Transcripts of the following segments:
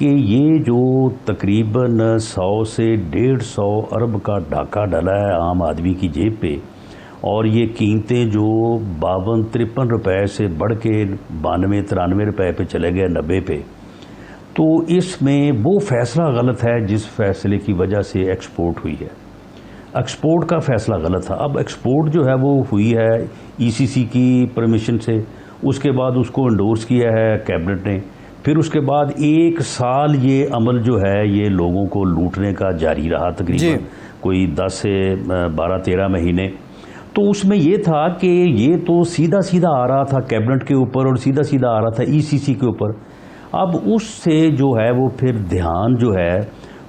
کہ یہ جو تقریباً 100 سے 150 ارب کا ڈاکہ ڈلا ہے عام آدمی کی جیب پہ، اور یہ قیمتیں جو 52-53 روپے سے بڑھ کے 92-93 روپے پہ چلے گئے 90 پہ، تو اس میں وہ فیصلہ غلط ہے جس فیصلے کی وجہ سے ایکسپورٹ ہوئی ہے۔ ایکسپورٹ کا فیصلہ غلط تھا۔ اب ایکسپورٹ جو ہے وہ ہوئی ہے ECC کی پرمیشن سے، اس کے بعد اس کو انڈورس کیا ہے کیبنٹ نے، پھر اس کے بعد 1 سال یہ عمل جو ہے یہ لوگوں کو لوٹنے کا جاری رہا، تقریباً کوئی 10 سے 12-13 مہینے۔ تو اس میں یہ تھا کہ یہ تو سیدھا سیدھا آ رہا تھا کیبنٹ کے اوپر اور سیدھا سیدھا آ رہا تھا ECC کے اوپر۔ اب اس سے جو ہے وہ پھر دھیان جو ہے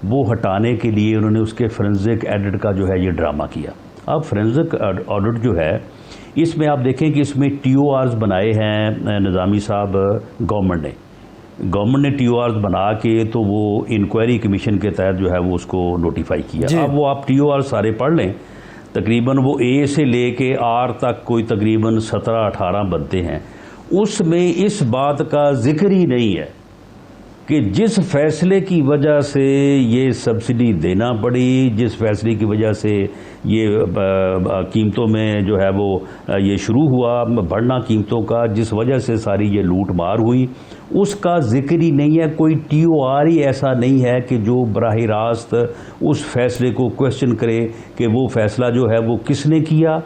وہ ہٹانے کے لیے انہوں نے اس کے فرینزک ایڈٹ کا جو ہے یہ ڈرامہ کیا۔ اب فرینزک آڈٹ جو ہے اس میں آپ دیکھیں کہ اس میں TORs بنائے ہیں نظامی صاحب گورنمنٹ نے TORs بنا کے تو وہ انکوائری کمیشن کے تحت جو ہے وہ اس کو نوٹیفائی کیا۔ اب وہ آپ TORs سارے پڑھ لیں، تقریباً وہ A سے لے کے R تک کوئی تقریباً 17-18 بنتے ہیں۔ اس میں اس بات کا ذکر ہی نہیں ہے کہ جس فیصلے کی وجہ سے یہ سبسڈی دینا پڑی، جس فیصلے کی وجہ سے یہ قیمتوں میں جو ہے وہ یہ شروع ہوا بڑھنا قیمتوں کا، جس وجہ سے ساری یہ لوٹ مار ہوئی، اس کا ذکر ہی نہیں ہے۔ کوئی TOR ہی ایسا نہیں ہے کہ جو براہ راست اس فیصلے کو کویسچن کرے کہ وہ فیصلہ جو ہے وہ کس نے کیا،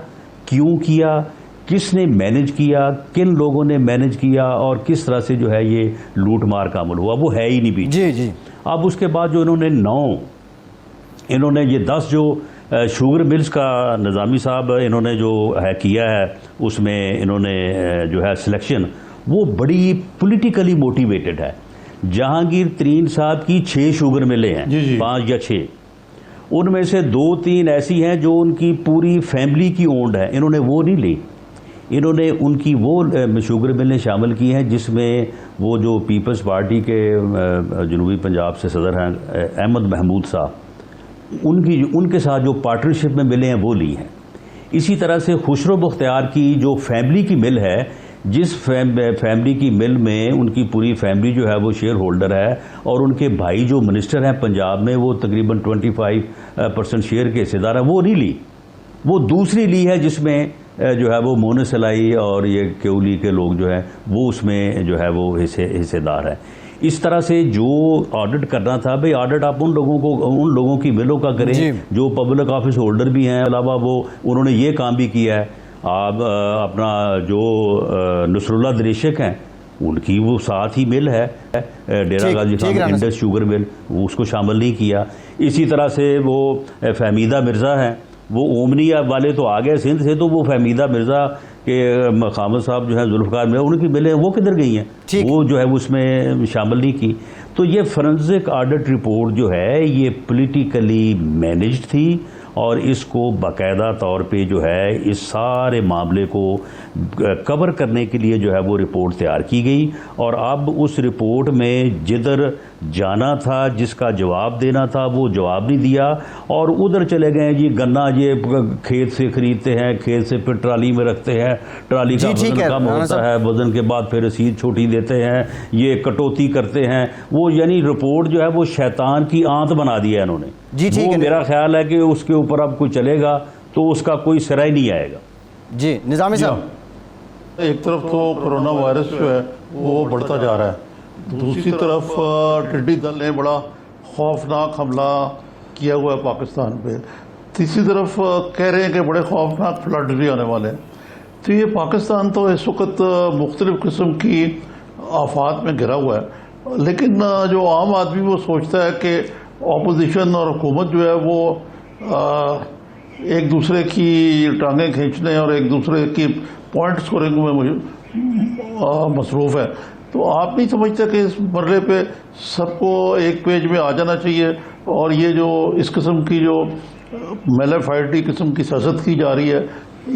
کیوں کیا، کس نے مینج کیا، کن لوگوں نے مینج کیا، اور کس طرح سے جو ہے یہ لوٹ مار کا عمل ہوا، وہ ہے ہی نہیں بھی۔ اب اس کے بعد جو انہوں نے یہ 10 جو شوگر ملز کا نظامی صاحب انہوں نے جو ہے کیا ہے، اس میں انہوں نے جو ہے سلیکشن وہ بڑی پولیٹیکلی موٹیویٹڈ ہے۔ جہانگیر ترین صاحب کی 6 شوگر ملیں ہیں، 5 یا 6، ان میں سے 2-3 ایسی ہیں جو ان کی پوری فیملی کی اونڈ ہے، انہوں نے وہ نہیں لی، انہوں نے ان کی وہ شوگر ملیں شامل کی ہیں جس میں وہ جو پیپلز پارٹی کے جنوبی پنجاب سے صدر ہیں احمد محمود صاحب، ان کے ساتھ جو پارٹنرشپ میں ملیں ہیں وہ لی ہیں۔ اسی طرح سے خسرو بختیار کی جو فیملی کی مل ہے، جس فیملی کی مل میں ان کی پوری فیملی جو ہے وہ شیئر ہولڈر ہے، اور ان کے بھائی جو منسٹر ہیں پنجاب میں وہ تقریباً 25% شیئر کے حصے دار ہیں، وہ نہیں لی، وہ دوسری لی ہے جس میں جو ہے وہ مونس سلائی اور یہ کیولی کے لوگ جو ہیں وہ اس میں جو ہے وہ حصے دار ہیں۔ اس طرح سے جو آڈٹ کرنا تھا، بھئی آڈٹ آپ ان لوگوں کی ملوں کا کریں جو پبلک آفس ہولڈر بھی ہیں، علاوہ وہ انہوں نے یہ کام بھی کیا ہے۔ آپ اپنا جو نصر اللہ دریشک ہیں ان کی وہ ساتھ ہی مل ہے Dera Ghazi Khan Indus sugar mill, اس کو شامل نہیں کیا۔ اسی طرح سے وہ فہمیدہ مرزا ہیں، وہ اومنی والے تو آ گئے سندھ سے، تو وہ فہمیدہ مرزا کے خامد صاحب جو ہیں ذوالفقار مرزا، ان کی ملیں وہ کدھر گئی ہیں، وہ جو ہے اس میں شامل نہیں کی۔ تو یہ فرینزک آڈٹ رپورٹ جو ہے یہ پولیٹیکلی مینجڈ تھی، اور اس کو باقاعدہ طور پہ جو ہے اس سارے معاملے کو کور کرنے کے لیے جو ہے وہ رپورٹ تیار کی گئی، اور اب اس رپورٹ میں جدھر جانا تھا، جس کا جواب دینا تھا وہ جواب نہیں دیا، اور ادھر چلے گئے جی گنا یہ کھیت سے خریدتے ہیں، کھیت سے پھر ٹرالی میں رکھتے ہیں، ٹرالی کا وزن کم ہوتا ہے، وزن کے بعد پھر رسید چھوٹی دیتے ہیں، یہ کٹوتی کرتے ہیں، وہ یعنی رپورٹ جو ہے وہ شیطان کی آنت بنا دی ہے انہوں نے۔ وہ میرا خیال ہے کہ اس کے اوپر اب کوئی چلے گا تو اس کا کوئی سرا ہی نہیں آئے گا۔ جی نظامی صاحب، ایک طرف تو کرونا وائرس جو ہے وہ بڑھتا جا رہا ہے، دوسری طرف ٹڈی دل نے بڑا خوفناک حملہ کیا ہوا ہے پاکستان پہ، تیسری طرف کہہ رہے ہیں کہ بڑے خوفناک فلڈ بھی آنے والے ہیں۔ تو یہ پاکستان تو اس وقت مختلف قسم کی آفات میں گھرا ہوا ہے، لیکن جو عام آدمی وہ سوچتا ہے کہ اپوزیشن اور حکومت جو ہے وہ ایک دوسرے کی ٹانگیں کھینچنے اور ایک دوسرے کی پوائنٹ سکورنگ میں مصروف ہے۔ تو آپ نہیں سمجھتے کہ اس مرحلے پہ سب کو ایک پیج میں آ جانا چاہیے، اور یہ جو اس قسم کی جو میلیفائٹی قسم کی سیاست کی جا رہی ہے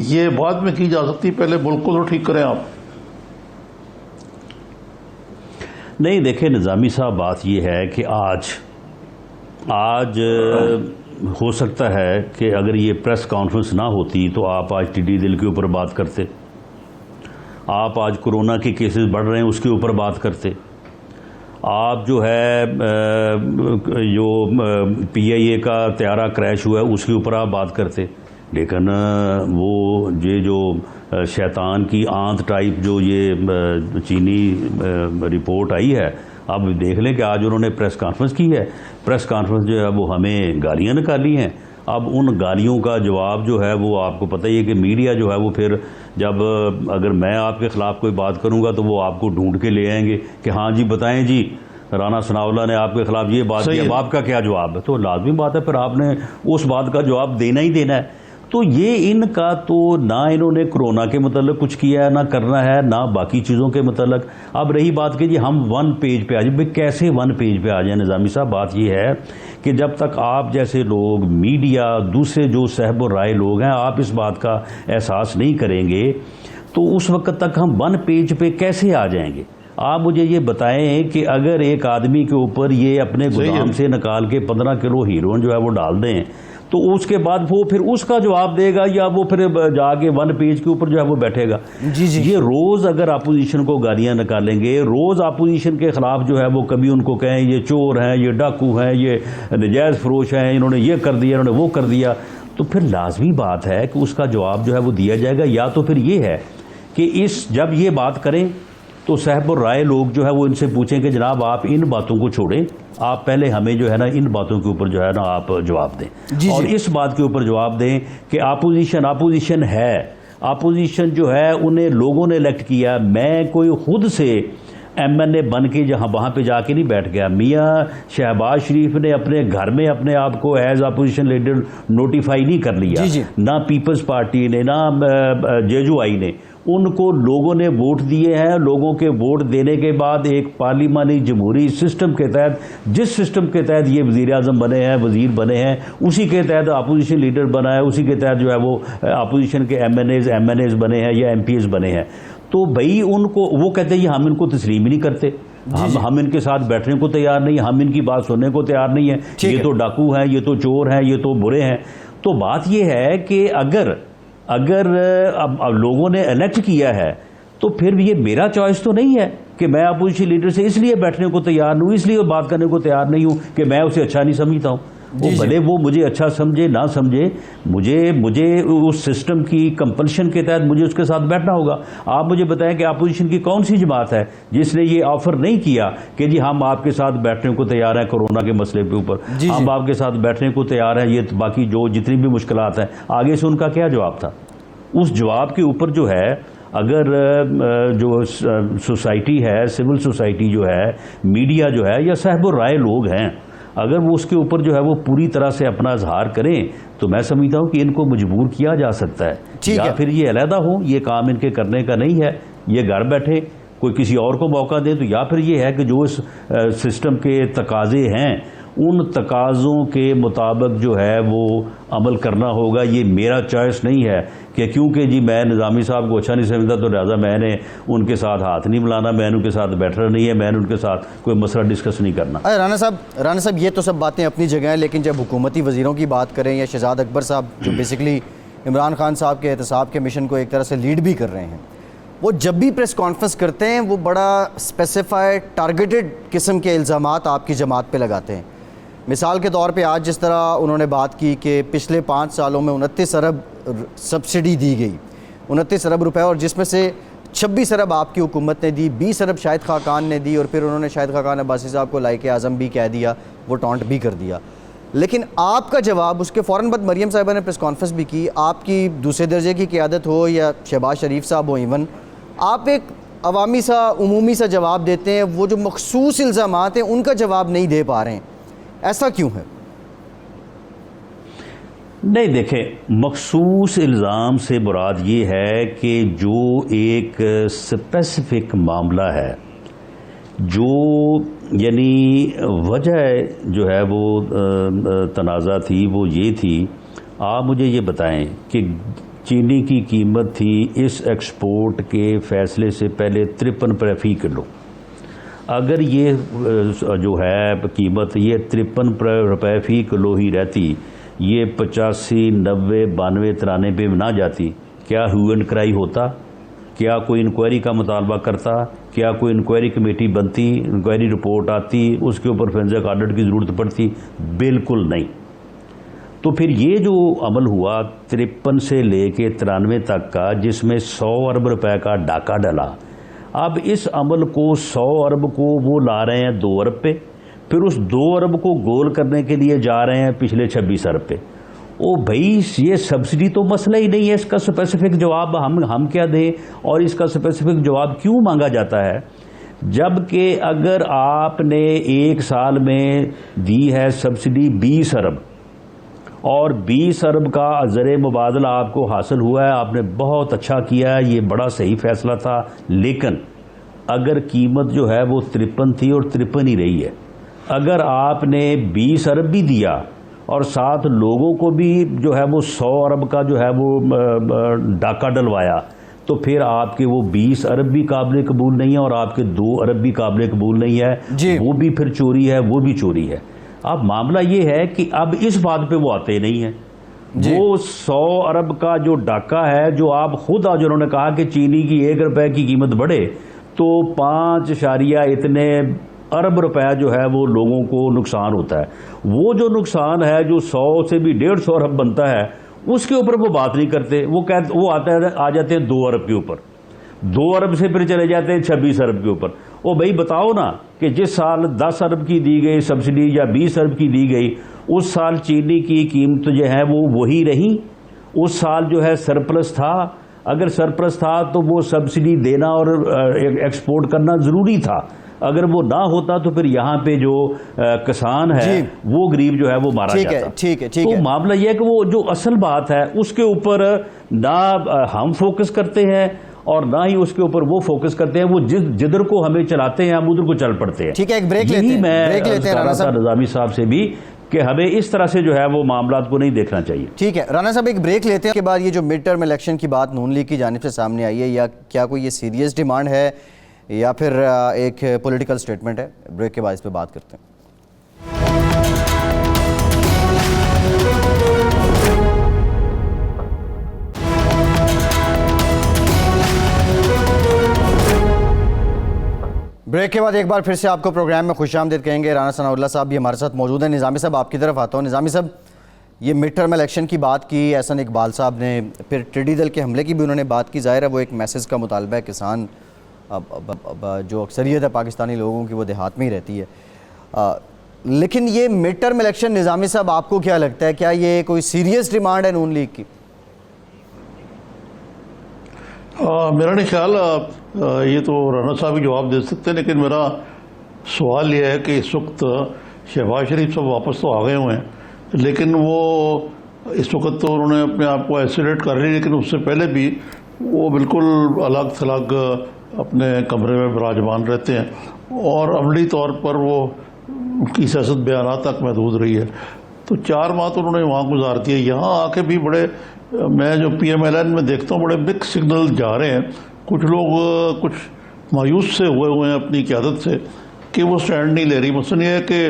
یہ بعد میں کی جا سکتی، پہلے ملک کو تو ٹھیک کریں آپ؟ نہیں دیکھیں نظامی صاحب، بات یہ ہے کہ آج ہو سکتا ہے کہ اگر یہ پریس کانفرنس نہ ہوتی تو آپ آج ٹڈی دل کے اوپر بات کرتے، آپ آج کورونا کے کیسز بڑھ رہے ہیں اس کے اوپر بات کرتے، آپ جو ہے جو PIA کا طیارہ کریش ہوا ہے اس کے اوپر آپ بات کرتے، لیکن وہ یہ جو شیطان کی آنت ٹائپ جو یہ چینی رپورٹ آئی ہے، آپ دیکھ لیں کہ آج انہوں نے پریس کانفرنس کی ہے، پریس کانفرنس جو ہے وہ ہمیں گالیاں نکالی ہیں۔ اب ان گالیوں کا جواب جو ہے وہ آپ کو پتہ ہی ہے کہ میڈیا جو ہے وہ پھر جب اگر میں آپ کے خلاف کوئی بات کروں گا تو وہ آپ کو ڈھونڈ کے لے آئیں گے کہ ہاں جی بتائیں جی رانا ثناءاللہ نے آپ کے خلاف یہ بات کی، اب آپ کا کیا جواب ہے؟ تو لازمی بات ہے پھر آپ نے اس بات کا جواب دینا ہی دینا ہے۔ تو یہ ان کا تو نہ انہوں نے کرونا کے متعلق کچھ کیا ہے، نہ کرنا ہے، نہ باقی چیزوں کے متعلق۔ اب رہی بات کہ جی ہم ون پیج پہ آ جائیں، بھائی کیسے ون پیج پہ آ جائیں نظامی صاحب؟ بات یہ ہے کہ جب تک آپ جیسے لوگ، میڈیا، دوسرے جو صاحب الرائے لوگ ہیں، آپ اس بات کا احساس نہیں کریں گے تو اس وقت تک ہم ون پیج پہ کیسے آ جائیں گے؟ آپ مجھے یہ بتائیں کہ اگر ایک آدمی کے اوپر یہ اپنے گودام سے نکال کے 15 کلو ہیروئن جو ہے وہ ڈال دیں تو اس کے بعد وہ پھر اس کا جواب دے گا یا وہ پھر جا کے ون پیج کے اوپر جو ہے وہ بیٹھے گا؟ یہ روز اگر اپوزیشن کو گالیاں نکالیں گے، روز اپوزیشن کے خلاف جو ہے وہ کبھی ان کو کہیں یہ چور ہیں، یہ ڈاکو ہیں، یہ نجائز فروش ہیں، انہوں نے یہ کر دیا، انہوں نے وہ کر دیا، تو پھر لازمی بات ہے کہ اس کا جواب جو ہے وہ دیا جائے گا۔ یا تو پھر یہ ہے کہ جب یہ بات کریں تو صاحب الرائے لوگ جو ہے وہ ان سے پوچھیں کہ جناب آپ ان باتوں کو چھوڑیں، آپ پہلے ہمیں جو ہے نا ان باتوں کے اوپر جو ہے نا آپ جواب دیں، اور اس بات کے اوپر جواب دیں کہ اپوزیشن ہے، اپوزیشن جو ہے انہیں لوگوں نے الیکٹ کیا۔ میں کوئی خود سے MNA بن کے جہاں وہاں پہ جا کے نہیں بیٹھ گیا۔ میاں شہباز شریف نے اپنے گھر میں اپنے آپ کو ایز اپوزیشن لیڈر نوٹیفائی نہیں کر لیا، نہ پیپلز پارٹی نے، نہ JUI نے۔ ان کو لوگوں نے ووٹ دیے ہیں، لوگوں کے ووٹ دینے کے بعد ایک پارلیمانی جمہوری سسٹم کے تحت، جس سسٹم کے تحت یہ وزیر اعظم بنے ہیں، وزیر بنے ہیں، اسی کے تحت اپوزیشن لیڈر بنا ہے، اسی کے تحت جو ہے وہ اپوزیشن کے MNAs بنے ہیں یا MPs بنے ہیں۔ تو بھائی ان کو وہ کہتے ہیں ہم ان کو تسلیم ہی نہیں کرتے، ہم ان کے ساتھ بیٹھنے کو تیار نہیں، ہم ان کی بات سننے کو تیار نہیں ہے، یہ تو ڈاکو ہیں، یہ تو چور ہیں، یہ تو برے ہیں۔ تو بات یہ ہے کہ اگر اب لوگوں نے الیکٹ کیا ہے تو پھر یہ میرا چوائس تو نہیں ہے کہ میں اپوزیشن لیڈر سے اس لیے بیٹھنے کو تیار نہیں ہوں، اس لیے بات کرنے کو تیار نہیں ہوں کہ میں اسے اچھا نہیں سمجھتا ہوں۔ وہ بھلے وہ مجھے اچھا سمجھے نہ سمجھے، مجھے اس سسٹم کی کمپلشن کے تحت مجھے اس کے ساتھ بیٹھنا ہوگا۔ آپ مجھے بتائیں کہ اپوزیشن کی کون سی جماعت ہے جس نے یہ آفر نہیں کیا کہ جی ہم آپ کے ساتھ بیٹھنے کو تیار ہیں کورونا کے مسئلے کے اوپر، ہم آپ کے ساتھ بیٹھنے کو تیار ہیں، یہ باقی جو جتنی بھی مشکلات ہیں۔ آگے سے ان کا کیا جواب تھا؟ اس جواب کے اوپر جو ہے اگر جو سوسائٹی ہے، سول سوسائٹی جو ہے، میڈیا جو ہے، یا صاحب الرائے لوگ ہیں، اگر وہ اس کے اوپر جو ہے وہ پوری طرح سے اپنا اظہار کریں تو میں سمجھتا ہوں کہ ان کو مجبور کیا جا سکتا ہے، یا پھر یہ علیحدہ ہو، یہ کام ان کے کرنے کا نہیں ہے، یہ گھر بیٹھے کوئی کسی اور کو موقع دے، تو یا پھر یہ ہے کہ جو اس سسٹم کے تقاضے ہیں ان تقاضوں کے مطابق جو ہے وہ عمل کرنا ہوگا۔ یہ میرا چوائس نہیں ہے کہ کیونکہ جی میں نظامی صاحب کو اچھا نہیں سمجھتا تو لہٰذا میں نے ان کے ساتھ ہاتھ نہیں ملانا، میں نے ان کے ساتھ بیٹھنا نہیں ہے، میں نے ان کے ساتھ کوئی مسئلہ ڈسکس نہیں کرنا۔ رانا صاحب یہ تو سب باتیں اپنی جگہ ہیں، لیکن جب حکومتی وزیروں کی بات کریں یا شہزاد اکبر صاحب جو بیسکلی عمران خان صاحب کے احتساب کے مشن کو ایک طرح سے لیڈ بھی کر رہے ہیں، وہ جب بھی پریس کانفرنس کرتے ہیں وہ بڑا اسپیسیفائڈ ٹارگیٹڈ قسم کے الزامات آپ کی جماعت پہ لگاتے ہیں۔ مثال کے طور پہ آج جس طرح انہوں نے بات کی کہ پچھلے 5 سالوں میں 29 ارب سبسڈی دی گئی، 29 ارب روپے، اور جس میں سے 26 ارب آپ کی حکومت نے دی، 20 ارب شاہد خاقان نے دی، اور پھر انہوں نے شاہد خاقان عباسی صاحب کو لائق اعظم بھی کہہ دیا، وہ ٹانٹ بھی کر دیا۔ لیکن آپ کا جواب اس کے فوراً بعد مریم صاحبہ نے پریس کانفرنس بھی کی، آپ کی دوسرے درجے کی قیادت ہو یا شہباز شریف صاحب ہو، ایون آپ ایک عوامی سا عمومی سا جواب دیتے ہیں، وہ جو مخصوص الزامات ہیں ان کا جواب نہیں دے پا رہے ہیں، ایسا کیوں ہے؟ نہیں دیکھیں، مخصوص الزام سے مراد یہ ہے کہ جو ایک اسپیسیفک معاملہ ہے، جو یعنی وجہ جو ہے وہ تنازع تھی وہ یہ تھی، آپ مجھے یہ بتائیں کہ چینی کی قیمت تھی اس ایکسپورٹ کے فیصلے سے پہلے 53 روپے فی کلو، اگر یہ جو ہے قیمت یہ 53 روپے فی کلو ہی رہتی، یہ 85، 90، 92، 93 پہ نہ جاتی، کیا ہیو اینڈ کرائی ہوتا؟ کیا کوئی انکوائری کا مطالبہ کرتا؟ کیا کوئی انکوائری کمیٹی بنتی، انکوائری رپورٹ آتی، اس کے اوپر فورینزک آڈٹ کی ضرورت پڑتی؟ بالکل نہیں۔ تو پھر یہ جو عمل ہوا 53 سے لے کے 93 تک کا، جس میں 100 ارب روپے کا ڈاکہ ڈلا، اب اس عمل کو 100 ارب کو وہ لا رہے ہیں 2 ارب پہ، پھر اس 2 ارب کو گول کرنے کے لیے جا رہے ہیں پچھلے 26 ارب پہ۔ او بھائی، یہ سبسڈی تو مسئلہ ہی نہیں ہے، اس کا اسپیسیفک جواب ہم کیا دیں، اور اس کا اسپیسیفک جواب کیوں مانگا جاتا ہے؟ جبکہ اگر آپ نے ایک سال میں دی ہے سبسڈی 20 ارب اور 20 ارب کا زر مبادلہ آپ کو حاصل ہوا ہے، آپ نے بہت اچھا کیا ہے، یہ بڑا صحیح فیصلہ تھا، لیکن اگر قیمت جو ہے وہ 53 تھی اور 53 ہی رہی ہے، اگر آپ نے 20 ارب بھی دیا اور ساتھ لوگوں کو بھی جو ہے وہ 100 ارب کا جو ہے وہ ڈاکہ ڈلوایا، تو پھر آپ کے وہ 20 ارب بھی قابل قبول نہیں ہے اور آپ کے 2 ارب بھی قابل قبول نہیں ہے، وہ بھی پھر چوری ہے، وہ بھی چوری ہے۔ اب معاملہ یہ ہے کہ اب اس بات پہ وہ آتے نہیں ہیں۔ وہ 100 ارب کا جو ڈاکہ ہے، جو آپ خود آج انہوں نے کہا کہ چینی کی 1 روپے کی قیمت بڑھے تو 5 ارب روپیہ جو ہے وہ لوگوں کو نقصان ہوتا ہے۔ وہ جو نقصان ہے جو 100 سے بھی 150 ارب بنتا ہے، اس کے اوپر وہ بات نہیں کرتے، وہ آ جاتے ہیں 2 ارب کے اوپر، 2 ارب سے پھر چلے جاتے ہیں 26 ارب کے اوپر۔ او بھائی بتاؤ نا کہ جس سال 10 ارب کی دی گئی سبسڈی یا 20 ارب کی دی گئی، اس سال چینی کی قیمت جو ہے وہ وہی رہی، اس سال جو ہے سرپلس تھا، اگر سرپلس تھا تو وہ سبسڈی دینا اور ایکسپورٹ کرنا ضروری تھا، اگر وہ نہ ہوتا تو پھر یہاں پہ جو کسان ہے وہ غریب جو ہے وہ مارا جاتا۔ تو معاملہ یہ ہے کہ وہ جو اصل بات ہے اس کے اوپر نہ ہم فوکس کرتے ہیں اور نہ ہی اس کے اوپر وہ فوکس کرتے ہیں، وہ جدھر کو ہمیں چلاتے ہیں ہم ادھر کو چل پڑتے ہیں۔ ٹھیک ہے، ایک بریک لیتے ہیں، میں نظامی صاحب سے بھی کہ ہمیں اس طرح سے جو ہے وہ معاملات کو نہیں دیکھنا چاہیے۔ ٹھیک ہے رانا صاحب، ایک بریک لیتے ہیں، کے بعد یہ جو مڈ ٹرم الیکشن کی بات نون لیگ کی جانب سے سامنے آئی ہے، یا کیا کوئی یہ سیریس ڈیمانڈ ہے یا پھر ایک پولیٹیکل سٹیٹمنٹ ہے؟ بریک کے بعد اس پہ بات کرتے ہیں۔ بریک کے بعد ایک بار پھر سے آپ کو پروگرام میں خوش آمدید کہیں گے۔ رانا ثناء اللہ صاحب بھی ہمارے ساتھ موجود ہیں۔ نظامی صاحب آپ کی طرف آتا ہوں۔ نظامی صاحب، یہ مڈ ٹرم الیکشن کی بات کی احسن اقبال صاحب نے، پھر ٹڈی دل کے حملے کی بھی انہوں نے بات کی۔ ظاہر ہے وہ ایک میسج کا مطالبہ ہے، کسان جو اکثریت ہے پاکستانی لوگوں کی وہ دیہات میں ہی رہتی ہے، لیکن یہ مڈ ٹرم الیکشن نظامی صاحب آپ کو کیا لگتا ہے، کیا یہ کوئی سیریس ڈیمانڈ ہے نون لیگ کی؟ میرا نہیں خیال، یہ تو رانا صاحب ہی جواب دے سکتے ہیں، لیکن میرا سوال یہ ہے کہ اس وقت شہباز شریف صاحب واپس تو آ گئے ہوئے ہیں، لیکن وہ اس وقت تو انہوں نے اپنے آپ کو ایسولیٹ کر لی، لیکن اس سے پہلے بھی وہ بالکل الگ تھلگ اپنے کمرے میں براجمان رہتے ہیں اور عملی طور پر وہ ان کی سیاست بیانات تک محدود رہی ہے۔ تو 4 ماہ تو انہوں نے وہاں گزار دیے، یہاں آ کے بھی بڑے، میں جو پی ایم ایل این میں دیکھتا ہوں بڑے مکس سگنل جا رہے ہیں۔ کچھ لوگ کچھ مایوس سے ہوئے ہیں اپنی قیادت سے کہ وہ سٹینڈ نہیں لے رہی۔ مثلاً یہ ہے کہ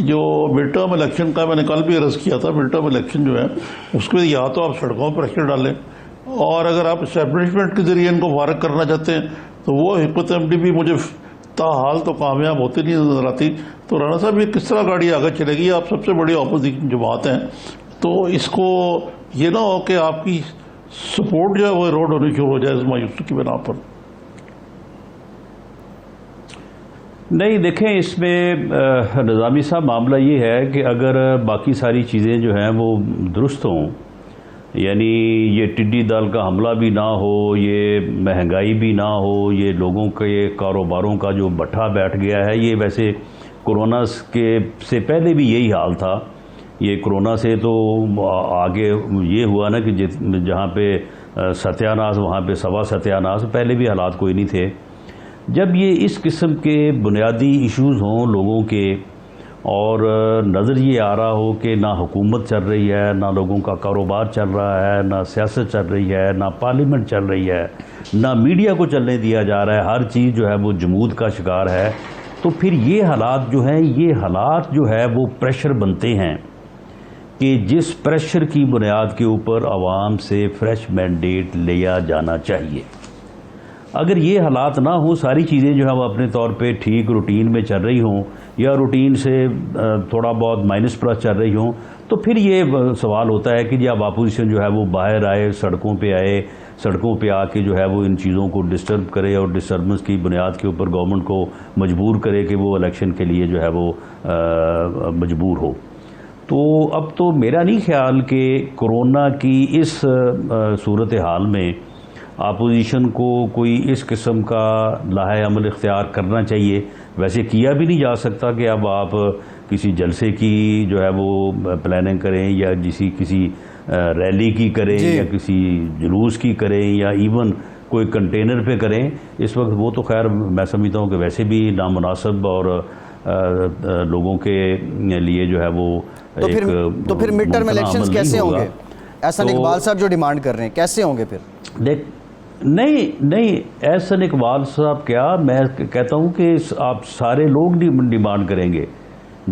جو مڈ ٹرم الیکشن کا میں نے کل بھی عرض کیا تھا، مڈ ٹرم الیکشن جو ہے اس کے یا تو آپ سڑکوں پر پریشر ڈالیں، اور اگر آپ اسٹیبلشمنٹ کے ذریعے ان کو فارغ کرنا چاہتے ہیں تو وہ حکمت عملی بھی مجھے تاحال تو کامیاب ہوتی نہیں نظر آتی۔ تو رانا صاحب یہ کس طرح گاڑی آگے چلے گی؟ آپ سب سے بڑی اپوزیشن جماعت ہیں، تو اس کو یہ نہ ہو کہ آپ کی سپورٹ جو ہے وہ ایروڈ ہونی شروع ہو جائے اس مایوسی کی بنا پر۔ نہیں دیکھیں، اس میں نظامی صاحب معاملہ یہ ہے کہ اگر باقی ساری چیزیں جو ہیں وہ درست ہوں، یعنی یہ ٹڈی دل کا حملہ بھی نہ ہو، یہ مہنگائی بھی نہ ہو، یہ لوگوں کے کاروباروں کا جو بٹھا بیٹھ گیا ہے، یہ ویسے کرونا کے سے پہلے بھی یہی حال تھا۔ یہ کرونا سے تو آگے یہ ہوا نا کہ جہاں پہ ستیہ ناش وہاں پہ سوا ستیہ ناش، پہلے بھی حالات کوئی نہیں تھے۔ جب یہ اس قسم کے بنیادی ایشوز ہوں لوگوں کے، اور نظر یہ آ رہا ہو کہ نہ حکومت چل رہی ہے، نہ لوگوں کا کاروبار چل رہا ہے، نہ سیاست چل رہی ہے، نہ پارلیمنٹ چل رہی ہے، نہ میڈیا کو چلنے دیا جا رہا ہے، ہر چیز جو ہے وہ جمود کا شکار ہے، تو پھر یہ حالات جو ہیں، یہ حالات جو ہے وہ پریشر بنتے ہیں کہ جس پریشر کی بنیاد کے اوپر عوام سے فریش مینڈیٹ لیا جانا چاہیے۔ اگر یہ حالات نہ ہوں، ساری چیزیں جو ہے وہ اپنے طور پہ ٹھیک روٹین میں چل رہی ہوں یا روٹین سے تھوڑا بہت مائنس پلس چل رہی ہوں، تو پھر یہ سوال ہوتا ہے کہ جی اب اپوزیشن جو ہے وہ باہر آئے، سڑکوں پہ آئے، سڑکوں پہ آ کے جو ہے وہ ان چیزوں کو ڈسٹرب کرے اور ڈسٹربنس کی بنیاد کے اوپر گورنمنٹ کو مجبور کرے کہ وہ الیکشن کے لیے جو ہے وہ مجبور ہو۔ تو اب تو میرا نہیں خیال کہ کورونا کی اس صورتحال میں اپوزیشن کو کوئی اس قسم کا لاہے عمل اختیار کرنا چاہیے۔ ویسے کیا بھی نہیں جا سکتا کہ اب آپ کسی جلسے کی جو ہے وہ پلاننگ کریں یا کسی ریلی کی کریں یا کسی جلوس کی کریں یا ایون کوئی کنٹینر پہ کریں۔ اس وقت وہ تو خیر میں سمجھتا ہوں کہ ویسے بھی نامناسب اور لوگوں کے لیے جو ہے وہ تو پھر مڈ ٹرم الیکشنز کیسے ہوں گے؟ احسن اقبال صاحب جو ڈیمانڈ کر رہے ہیں کیسے ہوں گے پھر؟ نہیں احسن اقبال صاحب کیا، میں کہتا ہوں کہ آپ سارے لوگ ڈیمانڈ کریں گے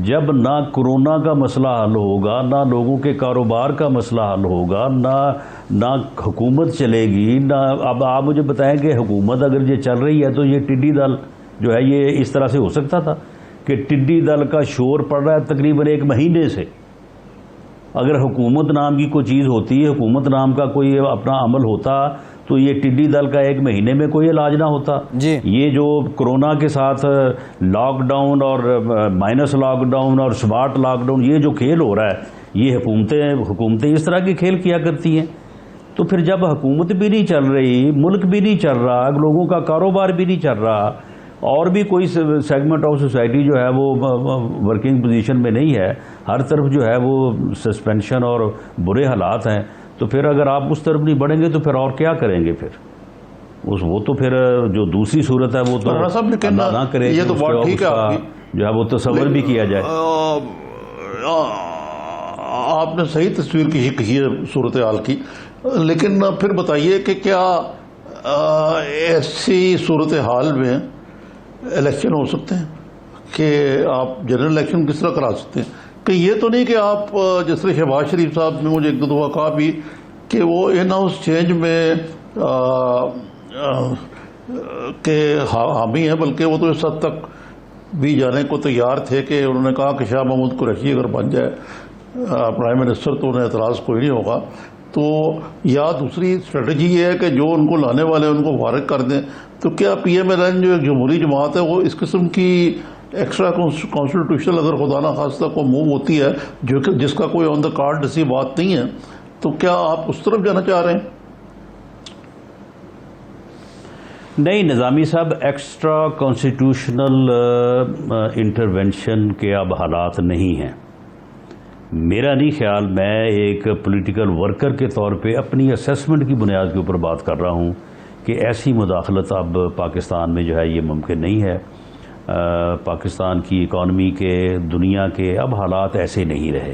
جب نہ کورونا کا مسئلہ حل ہوگا، نہ لوگوں کے کاروبار کا مسئلہ حل ہوگا، نہ حکومت چلے گی، نہ اب آپ مجھے بتائیں کہ حکومت اگر یہ چل رہی ہے تو یہ ٹڈی دل جو ہے یہ اس طرح سے ہو سکتا تھا کہ ٹڈی دل کا شور پڑ رہا ہے تقریباً 1 مہینے سے۔ اگر حکومت نام کی کوئی چیز ہوتی ہے، حکومت نام کا کوئی اپنا عمل ہوتا تو یہ ٹڈی دل کا 1 مہینے میں کوئی علاج نہ ہوتا۔ یہ جو کورونا کے ساتھ لاک ڈاؤن اور مائنس لاک ڈاؤن اور سمارٹ لاک ڈاؤن یہ جو کھیل ہو رہا ہے، یہ حکومتیں اس طرح کے کھیل کیا کرتی ہیں۔ تو پھر جب حکومت بھی نہیں چل رہی، ملک بھی نہیں چل رہا، لوگوں کا کاروبار بھی نہیں چل رہا اور بھی کوئی سیگمنٹ آف سوسائٹی جو ہے وہ ورکنگ پوزیشن میں نہیں ہے، ہر طرف جو ہے وہ سسپینشن اور برے حالات ہیں، تو پھر اگر آپ اس طرف نہیں بڑھیں گے تو پھر اور کیا کریں گے؟ پھر وہ تو پھر جو دوسری صورت ہے وہ تو اللہ نہ کرے، یہ تو بات ٹھیک ہے جو ہے وہ تصور بھی کیا جائے۔ آپ نے صحیح تصویر کی ہے صورتحال کی، لیکن پھر بتائیے کہ کیا ایسی صورتحال میں الیکشن ہو سکتے ہیں کہ آپ جنرل الیکشن کس طرح کرا سکتے ہیں؟ کہ یہ تو نہیں کہ آپ جس طرح شہباز شریف صاحب نے مجھے 1-2 دفعہ کہا بھی کہ وہ ان ہاؤس چینج میں کے حامی ہیں، بلکہ وہ تو اس حد تک بھی جانے کو تیار تھے کہ انہوں نے کہا کہ شاہ محمود قریشی اگر بن جائے پرائم منسٹر تو انہیں اعتراض کوئی نہیں ہوگا۔ تو یا دوسری اسٹریٹجی یہ ہے کہ جو ان کو لانے والے ان کو فارغ کر دیں۔ تو کیا پی ایم ایل این جو ایک جمہوری جماعت ہے وہ اس قسم کی ایکسٹرا کانسٹیٹیوشنل اگر خدا نہ خواستہ کو موو ہوتی ہے جو کہ جس کا کوئی آن دا کارڈ ایسی بات نہیں ہے، تو کیا آپ اس طرف جانا چاہ رہے ہیں؟ نہیں نظامی صاحب، ایکسٹرا کانسٹیٹیوشنل انٹرونشن کے اب حالات نہیں ہیں۔ میرا نہیں خیال، میں ایک پولیٹیکل ورکر کے طور پہ اپنی اسیسمنٹ کی بنیاد کے اوپر بات کر رہا ہوں کہ ایسی مداخلت اب پاکستان میں جو ہے یہ ممکن نہیں ہے۔ پاکستان کی اکانومی کے، دنیا کے اب حالات ایسے نہیں رہے۔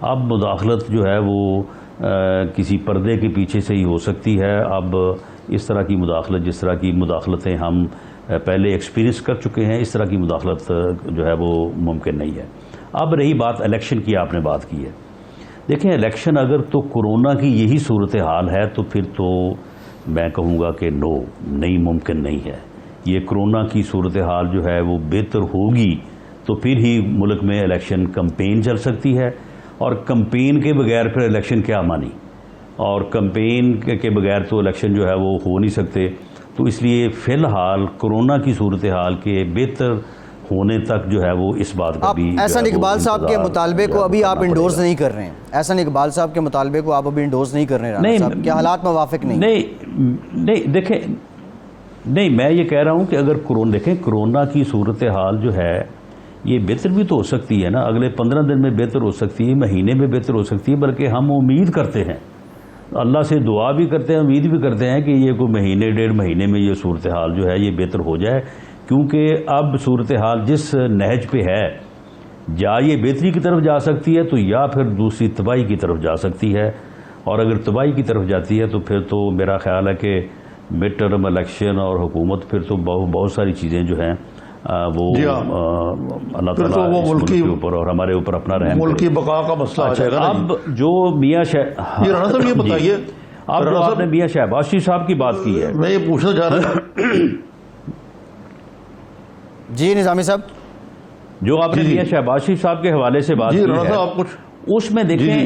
اب مداخلت جو ہے وہ کسی پردے کے پیچھے سے ہی ہو سکتی ہے۔ اب اس طرح کی مداخلت، جس طرح کی مداخلتیں ہم پہلے ایکسپیرینس کر چکے ہیں، اس طرح کی مداخلت جو ہے وہ ممکن نہیں ہے۔ اب رہی بات الیکشن کی، آپ نے بات کی ہے، دیکھیں الیکشن اگر تو کورونا کی یہی صورتحال ہے تو پھر تو میں کہوں گا کہ نہیں ممکن نہیں ہے۔ یہ کورونا کی صورتحال جو ہے وہ بہتر ہوگی تو پھر ہی ملک میں الیکشن کمپین چل سکتی ہے، اور کمپین کے بغیر پھر الیکشن کیا مانی، اور کمپین کے بغیر تو الیکشن جو ہے وہ ہو نہیں سکتے۔ تو اس لیے فی الحال کورونا کی صورتحال کے بہتر ہونے تک جو ہے وہ اس بات کا بھی احسن اقبال صاحب کے مطالبے کو ابھی آپ انڈورس نہیں کر رہے ہیں؟ احسن اقبال صاحب کے مطالبے کو آپ ابھی انڈورس نہیں کر رہے ہیں؟ نہیں، کیا حالات موافق نہیں؟ نہیں دیکھیں، نہیں میں یہ کہہ رہا ہوں کہ اگر دیکھیں کورونا کی صورتحال جو ہے یہ بہتر بھی تو ہو سکتی ہے نا، اگلے 15 دن میں بہتر ہو سکتی ہے، مہینے میں بہتر ہو سکتی ہے، بلکہ ہم امید کرتے ہیں، اللہ سے دعا بھی کرتے ہیں، امید بھی کرتے ہیں کہ یہ کوئی مہینے 1.5 مہینے میں یہ صورتحال جو ہے یہ بہتر ہو جائے، کیونکہ اب صورتحال جس نہج پہ ہے، یا یہ بہتری کی طرف جا سکتی ہے تو یا پھر دوسری تباہی کی طرف جا سکتی ہے، اور اگر تباہی کی طرف جاتی ہے تو پھر تو میرا خیال ہے کہ مڈ ٹرم الیکشن اور حکومت پھر تو بہت ساری چیزیں جو ہیں وہ اللہ تعالیٰ ملک کے اوپر اور ہمارے اوپر اپنا رحم ملک کی بقا کا مسئلہ آ جائے گا۔ اب جو میاں رانا صاحب یہ بتائیے، اب جو آپ نے میاں شہباز شریف صاحب کی بات کی ہے، میں یہ پوچھنا چاہ رہا ہوں جی نظامی صاحب، جو آپ نے میاں شہباز شریف صاحب کے حوالے سے بات کی رانا ہے، صاحب آپ کچھ اس میں دیکھیں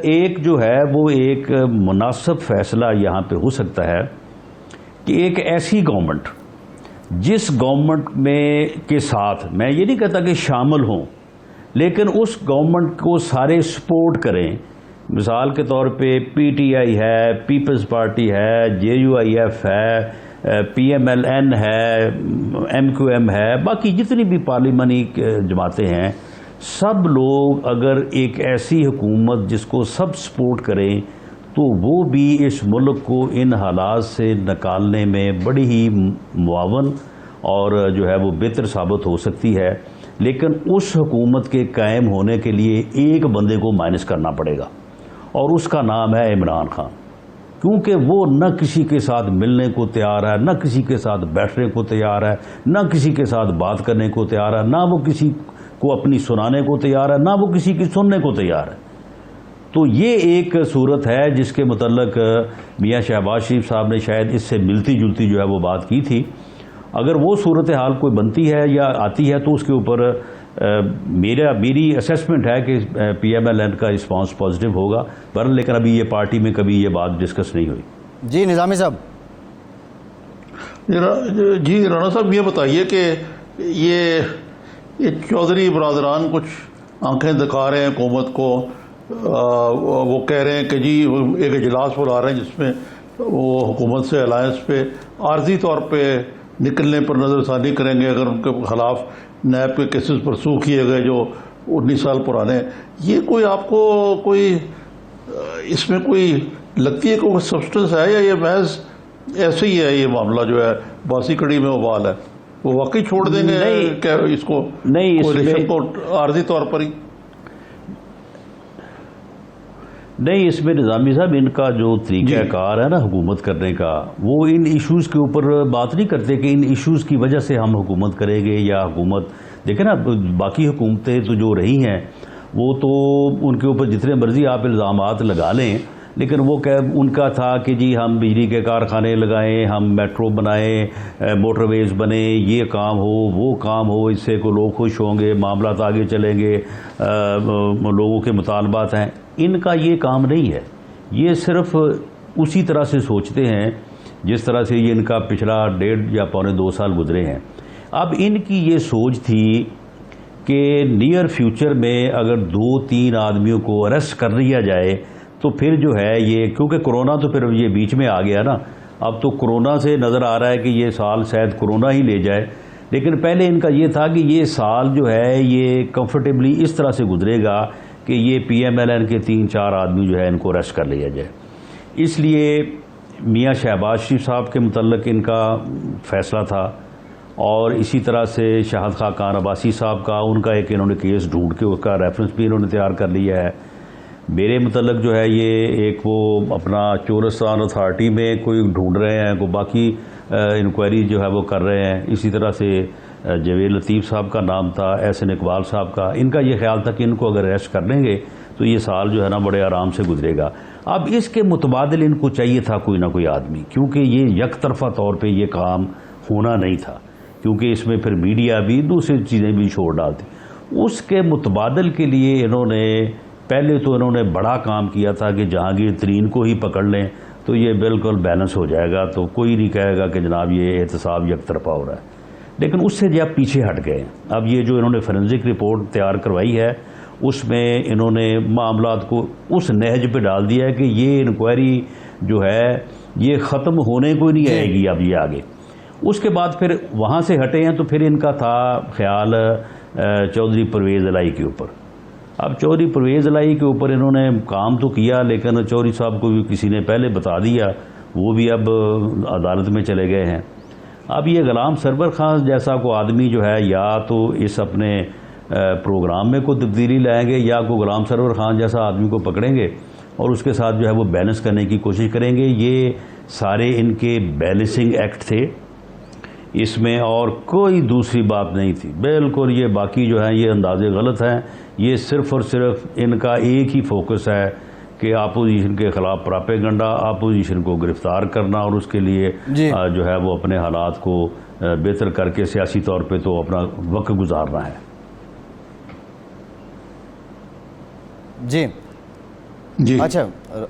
ایک جو ہے وہ ایک مناسب فیصلہ یہاں پہ ہو سکتا ہے کہ ایک ایسی گورنمنٹ جس گورنمنٹ میں کے ساتھ میں یہ نہیں کہتا کہ شامل ہوں، لیکن اس گورنمنٹ کو سارے سپورٹ کریں. مثال کے طور پہ پی ٹی آئی ہے، پیپلز پارٹی ہے، جے یو آئی ایف ہے، پی ایم ایل این ہے، ایم کیو ایم ہے، باقی جتنی بھی پارلیمانی جماعتیں ہیں، سب لوگ اگر ایک ایسی حکومت جس کو سب سپورٹ کریں تو وہ بھی اس ملک کو ان حالات سے نکالنے میں بڑی ہی معاون اور جو ہے وہ بہتر ثابت ہو سکتی ہے. لیکن اس حکومت کے قائم ہونے کے لیے ایک بندے کو مائنس کرنا پڑے گا، اور اس کا نام ہے عمران خان. کیونکہ وہ نہ کسی کے ساتھ ملنے کو تیار ہے، نہ کسی کے ساتھ بیٹھنے کو تیار ہے، نہ کسی کے ساتھ بات کرنے کو تیار ہے، نہ وہ کسی کو اپنی سنانے کو تیار ہے، نہ وہ کسی کی سننے کو تیار ہے. تو یہ ایک صورت ہے جس کے متعلق میاں شہباز شریف صاحب نے شاید اس سے ملتی جلتی جو ہے وہ بات کی تھی. اگر وہ صورتحال کوئی بنتی ہے یا آتی ہے تو اس کے اوپر میری اسیسمنٹ ہے کہ پی ایم ایل این کا رسپانس پازیٹیو ہوگا، لیکن ابھی یہ پارٹی میں کبھی یہ بات ڈسکس نہیں ہوئی. جی نظامی صاحب. جی رانا صاحب یہ بتائیے کہ یہ چودھری برادران کچھ آنکھیں دکھا رہے ہیں حکومت کو، وہ کہہ رہے ہیں کہ جی ایک اجلاس بلا رہے ہیں جس میں وہ حکومت سے الائنس پہ عارضی طور پہ نکلنے پر نظر ثانی کریں گے اگر ان کے خلاف نیب کے کیسز پرسو کیے گئے جو 19 سال پرانے ہیں. یہ کوئی آپ کو کوئی اس میں کوئی لگتی ہے کوئی سبسٹنس ہے یا یہ محض ایسے ہی ہے یہ معاملہ جو ہے باسی کڑی میں ابال ہے؟ وہ واقعی چھوڑ دیں گے کہ اس کو کولیشن کو عارضی طور پر ہی؟ نہیں، اس میں نظامی صاحب ان کا جو طریقہ کار ہے نا حکومت کرنے کا، وہ ان ایشوز کے اوپر بات نہیں کرتے کہ ان ایشوز کی وجہ سے ہم حکومت کریں گے یا حکومت. دیکھیں نا باقی حکومتیں تو جو رہی ہیں وہ تو ان کے اوپر جتنے مرضی آپ الزامات لگا لیں، لیکن وہ ان کا تھا کہ جی ہم بجلی کے کارخانے لگائیں، ہم میٹرو بنائیں، موٹر ویز بنیں، یہ کام ہو وہ کام ہو، اس سے کو لوگ خوش ہوں گے، معاملات آگے چلیں گے، لوگوں کے مطالبات ہیں. ان کا یہ کام نہیں ہے. یہ صرف اسی طرح سے سوچتے ہیں جس طرح سے یہ ان کا پچھلا 1.5 یا پونے 2 سال گزرے ہیں. اب ان کی یہ سوچ تھی کہ نیئر فیوچر میں اگر 2-3 آدمیوں کو اریسٹ کر لیا جائے تو پھر جو ہے یہ، کیونکہ کرونا تو پھر یہ بیچ میں آ گیا نا، اب تو کرونا سے نظر آ رہا ہے کہ یہ سال شاید کرونا ہی لے جائے. لیکن پہلے ان کا یہ تھا کہ یہ سال جو ہے یہ کمفرٹیبلی اس طرح سے گزرے گا کہ یہ پی ایم ایل این کے 3-4 آدمی جو ہے ان کو اریسٹ کر لیا جائے. اس لیے میاں شہباز شریف صاحب کے متعلق ان کا فیصلہ تھا، اور اسی طرح سے شاہد خاقان عباسی صاحب کا، ان کا ایک انہوں نے کیس ڈھونڈ کے اس کا ریفرنس بھی انہوں نے تیار کر لیا ہے. میرے متعلق جو ہے یہ ایک وہ اپنا چولستان اتھارٹی میں کوئی ڈھونڈ رہے ہیں، کوئی باقی انکوائری جو ہے وہ کر رہے ہیں. اسی طرح سے جوید لطیف صاحب کا نام تھا، احسن اقبال صاحب کا. ان کا یہ خیال تھا کہ ان کو اگر اریسٹ کر لیں گے تو یہ سال جو ہے نا بڑے آرام سے گزرے گا. اب اس کے متبادل ان کو چاہیے تھا کوئی نہ کوئی آدمی، کیونکہ یہ یک طرفہ طور پہ یہ کام ہونا نہیں تھا، کیونکہ اس میں پھر میڈیا بھی دوسری چیزیں بھی چھوڑ ڈالتی. اس کے متبادل کے لیے انہوں نے پہلے تو انہوں نے بڑا کام کیا تھا کہ جہانگیر ترین کو ہی پکڑ لیں تو یہ بالکل بیلنس ہو جائے گا، تو کوئی نہیں کہے گا کہ جناب یہ احتساب یک طرفہ ہو رہا ہے. لیکن اس سے جب پیچھے ہٹ گئے. اب یہ جو انہوں نے فورینزک رپورٹ تیار کروائی ہے اس میں انہوں نے معاملات کو اس نہج پہ ڈال دیا ہے کہ یہ انکوائری جو ہے یہ ختم ہونے کو نہیں آئے گی اب یہ آگے. اس کے بعد پھر وہاں سے ہٹے ہیں تو پھر ان کا تھا خیال چودھری پرویز الہی کے اوپر. اب چودھری پرویز الہی کے اوپر انہوں نے کام تو کیا، لیکن چودھری صاحب کو بھی کسی نے پہلے بتا دیا، وہ بھی اب عدالت میں چلے گئے ہیں. اب یہ غلام سرور خان جیسا کو آدمی جو ہے یا تو اس اپنے پروگرام میں کوئی تبدیلی لائیں گے یا کوئی غلام سرور خان جیسا آدمی کو پکڑیں گے اور اس کے ساتھ جو ہے وہ بیلنس کرنے کی کوشش کریں گے. یہ سارے ان کے بیلنسنگ ایکٹ تھے، اس میں اور کوئی دوسری بات نہیں تھی. بالکل یہ باقی جو ہیں یہ اندازے غلط ہیں. یہ صرف اور صرف ان کا ایک ہی فوکس ہے کہ کہ اپوزیشن کے خلاف پراپیگنڈا، اپوزیشن کو گرفتار کرنا اور اس کے لیے جی جو ہے وہ اپنے حالات کو بہتر کر کے سیاسی طور پہ تو اپنا وقت گزارنا ہے۔ جی جی اچھا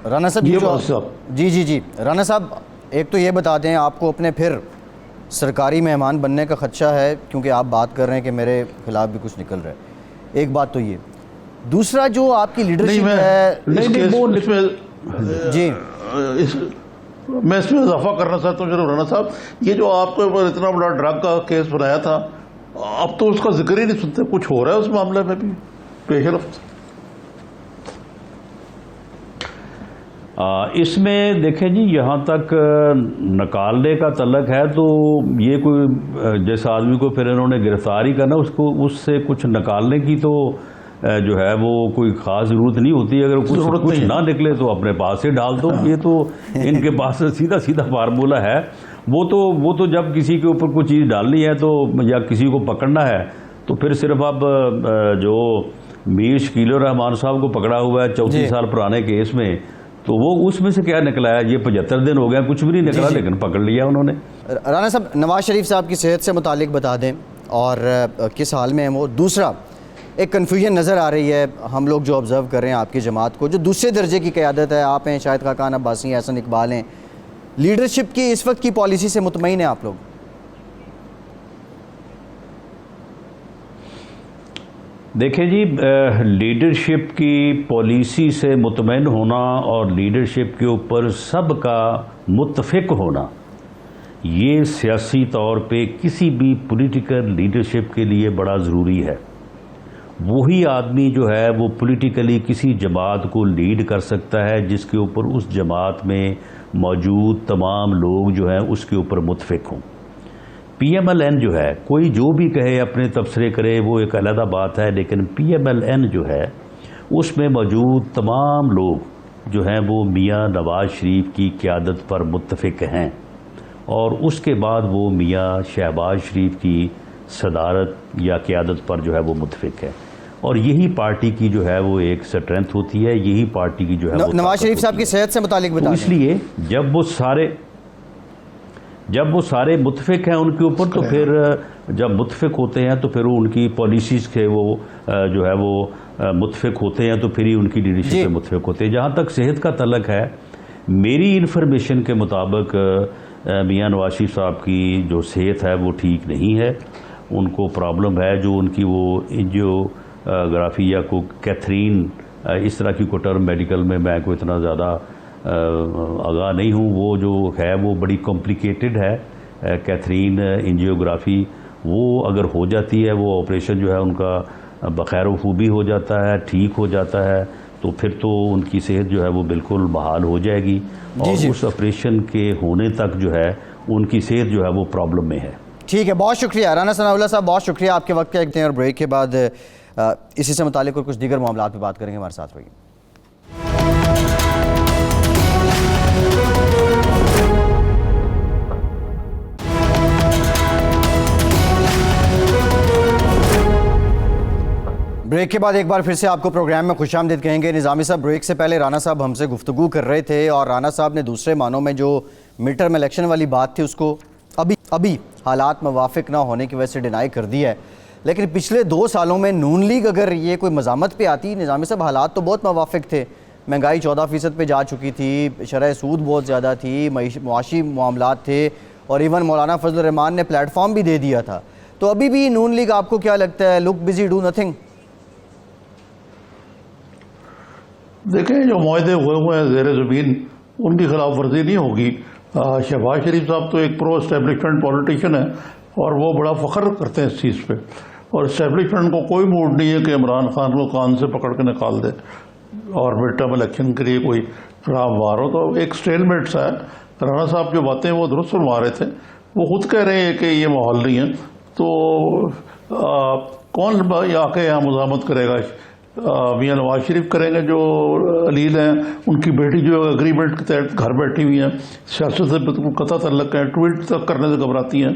رانا صاحب یہ جو بات صاحب جی رانا صاحب ایک تو یہ بتا دیں آپ کو اپنے پھر سرکاری مہمان بننے کا خدشہ ہے کیونکہ آپ بات کر رہے ہیں کہ میرے خلاف بھی کچھ نکل رہا ہے، ایک بات تو یہ، دوسرا جو آپ کی لیڈرشپ ہے جی میں اس میں اضافہ کرنا چاہتا ہوں جناب رانا صاحب، یہ جو آپ کے اوپر اتنا بڑا ڈرگ کا کیس بنایا تھا، اب تو اس کا ذکر ہی نہیں سنتے، کچھ ہو رہا ہے اس معاملے میں بھی پیش رفت؟ اس میں دیکھیں جی یہاں تک نکالنے کا تعلق ہے تو یہ کوئی جیسا آدمی کو پھر انہوں نے گرفتاری کرنا، اس سے کچھ نکالنے کی تو جو ہے وہ کوئی خاص ضرورت نہیں ہوتی، اگر کچھ نہ نکلے تو اپنے پاس سے ڈال دو، یہ تو ان کے پاس سیدھا فارمولہ ہے۔ وہ تو جب کسی کے اوپر کوئی چیز ڈالنی ہے تو یا کسی کو پکڑنا ہے تو پھر صرف اب جو میر شکیل الرحمان صاحب کو پکڑا ہوا ہے 34 سال پرانے کیس میں، تو وہ اس میں سے کیا نکلا ہے؟ یہ 75 دن ہو گیا، کچھ بھی نہیں نکلا، لیکن پکڑ لیا انہوں نے۔ رانا صاحب نواز شریف صاحب کی صحت سے متعلق بتا دیں اور کس حال میں ہیں وہ۔ دوسرا ایک کنفیوژن نظر آ رہی ہے، ہم لوگ جو آبزرو کر رہے ہیں آپ کی جماعت کو، جو دوسرے درجے کی قیادت ہے، آپ ہیں، شاہد خاقان عباسی ہیں، احسن اقبال ہیں، لیڈرشپ کی اس وقت کی پالیسی سے مطمئن ہیں آپ لوگ؟ دیکھیں جی لیڈرشپ کی پالیسی سے مطمئن ہونا اور لیڈرشپ کے اوپر سب کا متفق ہونا، یہ سیاسی طور پہ کسی بھی پولیٹیکل لیڈرشپ کے لیے بڑا ضروری ہے۔ وہی آدمی جو ہے وہ پولیٹیکلی کسی جماعت کو لیڈ کر سکتا ہے جس کے اوپر اس جماعت میں موجود تمام لوگ جو ہیں اس کے اوپر متفق ہوں۔ پی ایم ایل این جو ہے، کوئی جو بھی کہے اپنے تبصرے کرے وہ ایک علیحدہ بات ہے، لیکن پی ایم ایل این جو ہے اس میں موجود تمام لوگ جو ہیں وہ میاں نواز شریف کی قیادت پر متفق ہیں، اور اس کے بعد وہ میاں شہباز شریف کی صدارت یا قیادت پر جو ہے وہ متفق ہے، اور یہی پارٹی کی جو ہے وہ ایک اسٹرینتھ ہوتی ہے، یہی پارٹی کی جو ہے نواز شریف صاحب کی صحت سے متعلق بتا دیں۔ اس لیے جب وہ سارے متفق ہیں ان کے اوپر، تو پھر جب متفق ہوتے ہیں تو پھر ان کی پالیسیز کے وہ جو ہے وہ متفق ہوتے ہیں، تو پھر ہی ان کی لیڈرشپ پہ متفق ہوتے ہیں۔ جہاں تک صحت کا تعلق ہے، میری انفارمیشن کے مطابق میاں نواز شریف صاحب کی جو صحت ہے وہ ٹھیک نہیں ہے، ان کو پرابلم ہے، جو ان کی وہ انجیوگرافی یا کو کیتھرین اس طرح کی کو ٹرم میڈیکل میں کوئی اتنا زیادہ آگاہ نہیں ہوں، وہ جو ہے وہ بڑی کمپلیکیٹڈ ہے کیتھرین انجیوگرافی، وہ اگر ہو جاتی ہے، وہ آپریشن جو ہے ان کا بخیر و خوبی ہو جاتا ہے، ٹھیک ہو جاتا ہے، تو پھر تو ان کی صحت جو ہے وہ بالکل بحال ہو جائے گی، اور اس آپریشن کے ہونے تک جو ہے ان کی صحت جو ہے وہ پرابلم میں ہے۔ ٹھیک ہے، بہت شکریہ رانا ثناء اللہ صاحب، بہت شکریہ آپ کے وقت کا۔ ایک اور بریک کے بعد اسی سے متعلق اور کچھ دیگر معاملات پہ بات کریں گے، ہمارے ساتھ رہیے۔ بریک کے بعد ایک بار پھر سے آپ کو پروگرام میں خوش آمدید کہیں گے۔ نظامی صاحب، بریک سے پہلے رانا صاحب ہم سے گفتگو کر رہے تھے، اور رانا صاحب نے دوسرے معنوں میں جو مڈ ٹرم الیکشن والی بات تھی اس کو ابھی حالات موافق نہ ہونے کی وجہ سے ڈینائی کر دیا ہے، لیکن پچھلے 2 سالوں میں نون لیگ اگر یہ کوئی مزاحمت پہ آتی، نظامی صاحب حالات تو بہت موافق تھے، مہنگائی 14% پہ جا چکی تھی، شرح سود بہت زیادہ تھی، معاشی معاملات تھے، اور ایون مولانا فضل الرحمان نے پلیٹ فارم بھی دے دیا تھا، تو ابھی بھی نون لیگ آپ کو کیا لگتا ہے لک بزی ڈو نتھنگ؟ دیکھیں جو معاہدے ہوئے ہیں زیر زمین ان کی خلاف ورزی نہیں ہوگی۔ شہباز شریف صاحب تو ایک پرو اسٹیبلشمنٹ پولیٹیشین ہے، اور وہ بڑا فخر کرتے ہیں اس چیز پہ، اور اسٹیبلشمنٹ کو کوئی موڈ نہیں ہے کہ عمران خان کو کان سے پکڑ کے نکال دے اور مڈ ٹرم الیکشن کے لیے کوئی چڑھاؤ مار ہو، تو ایک اسٹیل میٹ سا ہے۔ رانا صاحب جو باتیں وہ درست فرما رہے تھے، وہ خود کہہ رہے ہیں کہ یہ ماحول نہیں ہے، تو کون آ کے یہاں مزاحمت کرے گا؟ میاں نواز شریف کریں گے جو علیل ہیں، ان کی بیٹی جو اگریمنٹ کے تحت گھر بیٹھی ہوئی ہیں، سیاست سے قطع تعلق ہے، ٹویٹ تک کرنے سے گھبراتی ہیں،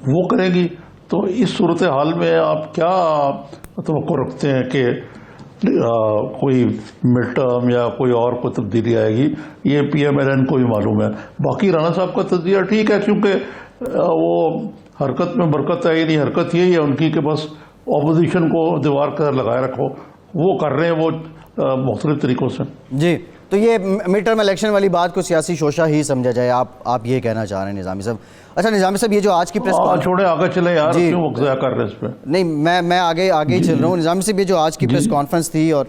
وہ کریں گی۔ تو اس صورتحال میں آپ کیا توقع رکھتے ہیں کہ کوئی مڈ ٹرم یا کوئی اور کوئی تبدیلی آئے گی، یہ پی ایم ایل این کو بھی معلوم ہے۔ باقی رانا صاحب کا تجزیہ ٹھیک ہے، کیونکہ وہ حرکت میں برکت ہے، یعنی حرکت یہی ہے ان کی کہ بس اپوزیشن کو دیوار کے لگائے رکھو، وہ کر رہے ہیں وہ مختلف طریقوں سے۔ جی، تو یہ مڈ ٹرم الیکشن والی بات کو سیاسی شوشہ ہی سمجھا جائے، آپ یہ کہنا چاہ رہے ہیں نظامی صاحب؟ اچھا نظامی صاحب، یہ جو آج کی پریس چھوڑے آگے چلے یار، کیوں وقت ضائع کر رہے ہیں اس پہ؟ نہیں، میں آگے ہی چل رہا ہوں نظامی صاحب۔ یہ جو آج کی پریس کانفرنس تھی اور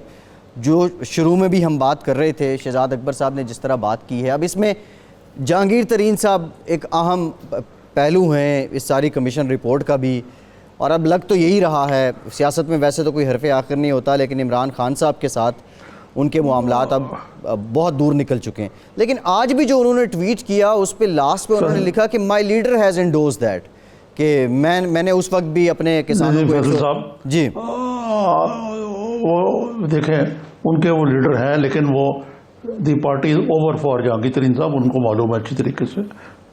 جو شروع میں بھی ہم بات کر رہے تھے، شہزاد اکبر صاحب نے جس طرح بات کی ہے، اب اس میں جہانگیر ترین صاحب ایک اہم پہلو ہیں اس ساری کمیشن رپورٹ کا بھی، اور اب لگ تو یہی رہا ہے، سیاست میں ویسے تو کوئی حرف آخر نہیں ہوتا، لیکن عمران خان صاحب کے ساتھ ان کے معاملات اب بہت دور نکل چکے ہیں۔ لیکن آج بھی جو انہوں نے ٹویٹ کیا اس پہ لاسٹ پہ انہوں نے لکھا کہ مائی لیڈر ہیز انڈورسڈ دیٹ، کہ میں نے اس وقت بھی اپنے کسانوں کو جی وہ دیکھیں ان کے وہ لیڈر ہیں، لیکن وہ the party is over for Jahangir Tareen صاحب، ان کو معلوم ہے اچھی طریقے سے،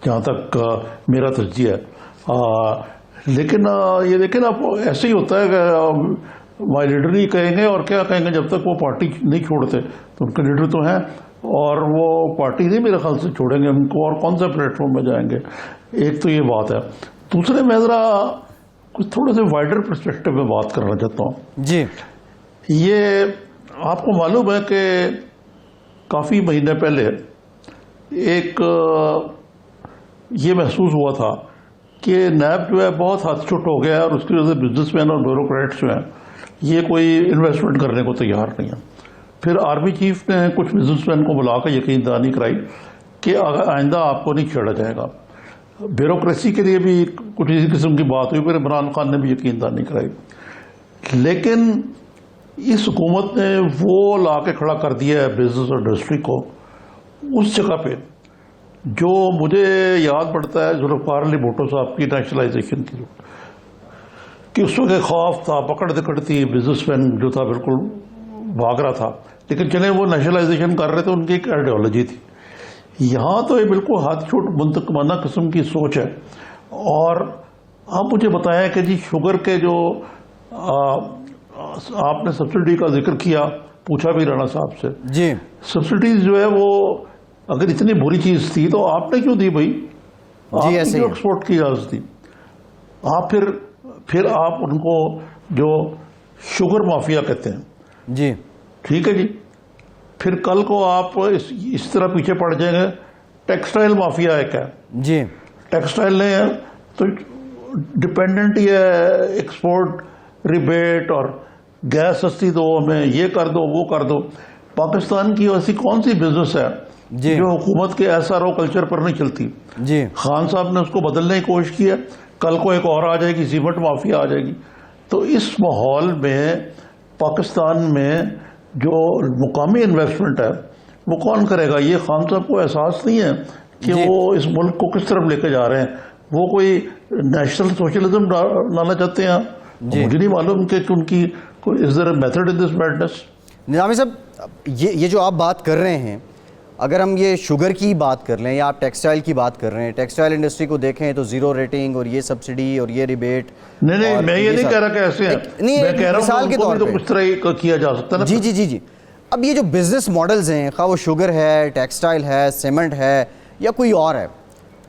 جہاں تک میرا تجزیہ ہے۔ لیکن یہ دیکھیں نا، ایسے ہی ہوتا ہے کہ مائی لیڈر نہیں کہیں گے، اور کیا کہیں گے جب تک وہ پارٹی نہیں چھوڑتے، تو ان کے لیڈر تو ہیں اور وہ پارٹی نہیں میرے خیال سے چھوڑیں گے ان کو، اور کون سا پلیٹ فارم میں جائیں گے۔ ایک تو یہ بات ہے۔ دوسرے میں ذرا کچھ تھوڑے سے وائڈر پرسپیکٹو میں بات کرنا چاہتا ہوں۔ جی، یہ آپ کو معلوم ہے کہ کافی مہینے پہلے ایک یہ محسوس ہوا تھا کہ نیب جو ہے بہت ہاتھ چھٹ ہو گیا ہے، اور اس کی وجہ سے بزنس مین اور بیوروکریٹس جو ہیں یہ کوئی انویسٹمنٹ کرنے کو تیار نہیں ہے۔ پھر آرمی چیف نے کچھ بزنس مین کو بلا کر یقین دہانی کرائی کہ آئندہ آپ کو نہیں چھیڑا جائے گا۔ بیوروکریسی کے لیے بھی کچھ اسی قسم کی بات ہوئی، پھر عمران خان نے بھی یقین دہانی کرائی، لیکن اس حکومت نے وہ لا کے کھڑا کر دیا ہے بزنس اور انڈسٹری کو اس جگہ پہ جو مجھے یاد پڑتا ہے ذوالفقار علی بھٹو صاحب کی نیشنلائزیشن کی، کہ اس وقت خوف تھا، پکڑ دکڑ تھی، بزنس مین جو تھا بالکل بھاگ رہا تھا، لیکن چلے وہ نیشنلائزیشن کر رہے تھے، ان کی ایک آئیڈیالوجی تھی۔ یہاں تو یہ بالکل ہاتھ چھوٹ منتقمانہ قسم کی سوچ ہے۔ اور آپ مجھے بتائیں کہ جی شوگر کے جو آپ نے سبسڈی کا ذکر کیا، پوچھا بھی رانا صاحب سے، جی سبسڈیز جو ہے وہ اگر اتنی بری چیز تھی تو آپ نے کیوں دی بھائی؟ آپ نے کیوں ایکسپورٹ کی اجازت دی؟ آپ پھر آپ ان کو جو شوگر مافیا کہتے ہیں، جی ٹھیک ہے جی، پھر کل کو آپ اس طرح پیچھے پڑ جائیں گے۔ ٹیکسٹائل مافیا ایک ہے، جی ٹیکسٹائل نہیں ہے تو ڈپینڈنٹ ہی ہے ایکسپورٹ ریبیٹ اور گیس سستی دو، ہمیں یہ کر دو وہ کر دو۔ پاکستان کی ایسی کون سی بزنس ہے جی جو حکومت کے ایس آر او کلچر پر نہیں چلتی؟ جی خان صاحب نے اس کو بدلنے کی کوشش کی ہے، کل کو ایک اور آ جائے گی، سیمنٹ مافیا آ جائے گی۔ تو اس ماحول میں پاکستان میں جو مقامی انویسٹمنٹ ہے وہ کون کرے گا؟ یہ خان صاحب کو احساس نہیں ہے کہ وہ اس ملک کو کس طرف لے کے جا رہے ہیں؟ وہ کوئی نیشنل سوشلزم لانا چاہتے ہیں؟ مجھے نہیں معلوم کہ ان کی از دیر a method in this madness. نظامی صاحب، یہ جو آپ بات کر رہے ہیں، اگر ہم یہ شوگر کی بات کر لیں یا آپ ٹیکسٹائل کی بات کر رہے ہیں، ٹیکسٹائل انڈسٹری کو دیکھیں تو زیرو ریٹنگ اور یہ سبسڈی اور یہ ریبیٹ، نہیں میں یہ نہیں کہہ رہا کہ ایسے ہیں، میں کہہ رہا مثال کے طور پہ پہ کس طرح کیا جا سکتا ہے۔ جی اب یہ جو بزنس ماڈلز ہیں، خواہ وہ شوگر ہے، ٹیکسٹائل ہے، سیمنٹ ہے یا کوئی اور ہے،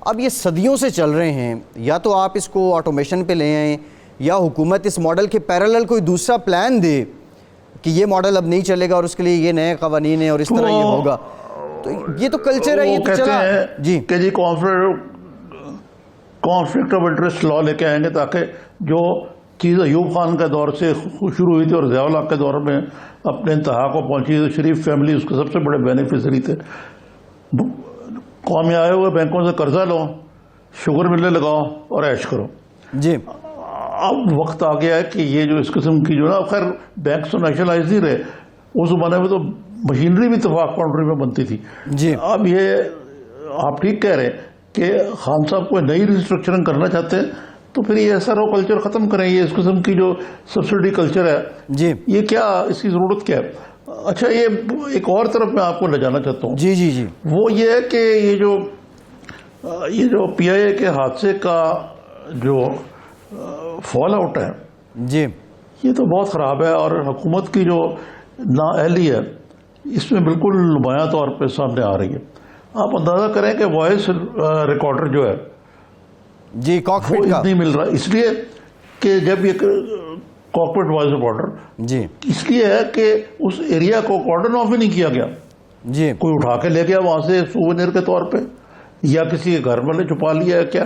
اب یہ صدیوں سے چل رہے ہیں۔ یا تو آپ اس کو آٹومیشن پہ لے آئیں، یا حکومت اس ماڈل کے پیرالل کوئی دوسرا پلان دے کہ یہ ماڈل اب نہیں چلے گا اور اس کے لیے یہ نئے قوانین ہیں اور اس طرح یہ ہوگا۔ تو یہ تو کلچر ہے، یہ تو چلا جی کہ جی کانفلکٹ آف انٹرسٹ لا لے کے آئیں گے، تاکہ جو چیز ایوب خان کے دور سے شروع ہوئی تھی اور ضیاء الحق کے دور میں اپنے انتہا کو پہنچی، تو شریف فیملی اس کے سب سے بڑے بینیفیشری تھے۔ قوم میں آئے ہوئے بینکوں سے قرضہ لو، شوگر ملیں لگاؤ اور عیش کرو۔ جی اب وقت آ گیا ہے کہ یہ جو اس قسم کی جو نا، خیر بینکس تو نیشنلائز ہی رہے، اس زمانے میں تو مشینری بھی اتفاق باؤنڈری میں بنتی تھی۔ جی اب یہ آپ ٹھیک کہہ رہے ہیں کہ خان صاحب کوئی نئی ریسٹرکچرنگ کرنا چاہتے ہیں، تو پھر یہ ایسا رو کلچر ختم کریں۔ یہ اس قسم کی جو سبسڈی کلچر ہے، جی یہ کیا، اس کی ضرورت کیا ہے؟ اچھا، یہ ایک اور طرف میں آپ کو لے جانا چاہتا ہوں۔ جی وہ یہ ہے کہ یہ جو پی آئی اے کے حادثے کا جو فال آؤٹ ہے، جی یہ تو بہت خراب ہے، اور حکومت کی جو نااہلی ہے اس میں بالکل نمایاں طور پہ سامنے آ رہی ہے. آپ اندازہ کریں کہ وائس ریکارڈر جو ہے جی وہ کاکپٹ کا. نہیں مل رہا, اس لیے کہ جب یہ کاکپٹ وائس ریکارڈر جی اس لیے ہے کہ اس ایریا کو کارڈن آف ہی نہیں کیا گیا. جی کوئی اٹھا کے لے گیا وہاں سے سوونیر کے طور پہ, یا کسی کے گھر والے چھپا لیا ہے کیا.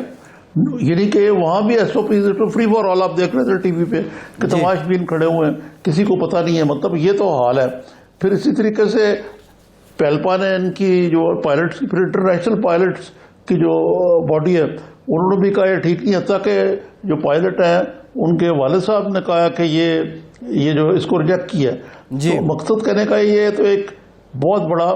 یعنی کہ وہاں بھی S O P free for all آپ دیکھ رہے تھے ٹی وی پہ کہ تماش بین کھڑے ہوئے ہیں, کسی کو پتہ نہیں ہے. مطلب یہ تو حال ہے. پھر اسی طریقے سے پیلپا نے ان کی جو پائلٹس, پھر انٹرنیشنل پائلٹس کی جو باڈی ہے انہوں نے بھی کہا یہ ٹھیک نہیں. حتیٰ کہ جو پائلٹ ہیں ان کے والد صاحب نے کہا کہ یہ جو اس کو ریجیکٹ کیا ہے. جی. تو مقصد کہنے کا یہ تو ایک بہت بڑا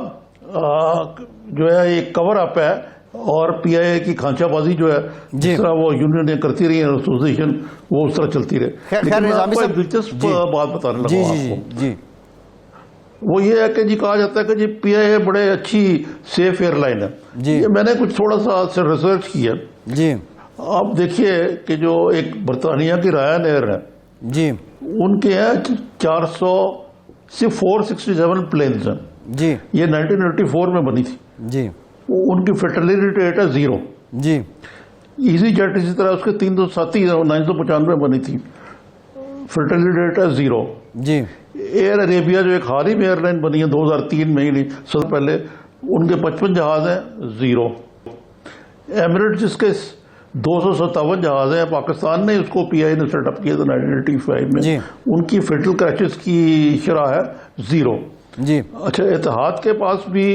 جو ہے ایک کور اپ ہے, اور پی آئی اے کی کھانچہ بازی جو ہے جس طرح وہ یونینیں کرتی رہی ہیں, ایسوسیشن وہ اس طرح چلتی رہے. خیر نظامی صاحب دلچسپ بات بتانے لگا جی آپ جی کو, جی وہ یہ ہے کہ جی کہا جاتا ہے کہ جی پی آئی اے بڑے اچھی سیف ایئر لائن ہے. جی میں نے کچھ تھوڑا سا ریسرچ کیا. جی آپ دیکھیے کہ جو ایک برطانیہ کی رایان ایئر ہے جی ان کے ہیں 467 پلینز ہیں. جی یہ 1984 میں بنی تھی. جی ان کی فیٹلٹی ریٹ ہے 0. جی ایزی جیٹ اسی طرح اس کے 307 995 بنی تھی, فیٹلٹی ریٹ ہے 0. جی ایئر عربیہ جو ایک حالی میں ایئر لائن بنی ہے 2003 میں ہی نہیں سال پہلے, ان کے 55 جہاز ہیں 0. ایمریٹس جس کے 257 جہاز ہیں, پاکستان نے اس کو پی آئی نے سیٹ اپ کیا تھا 1985 میں, جی. ان کی فیٹل کریشز کی شرح ہے 0. جی اچھا, اتحاد کے پاس بھی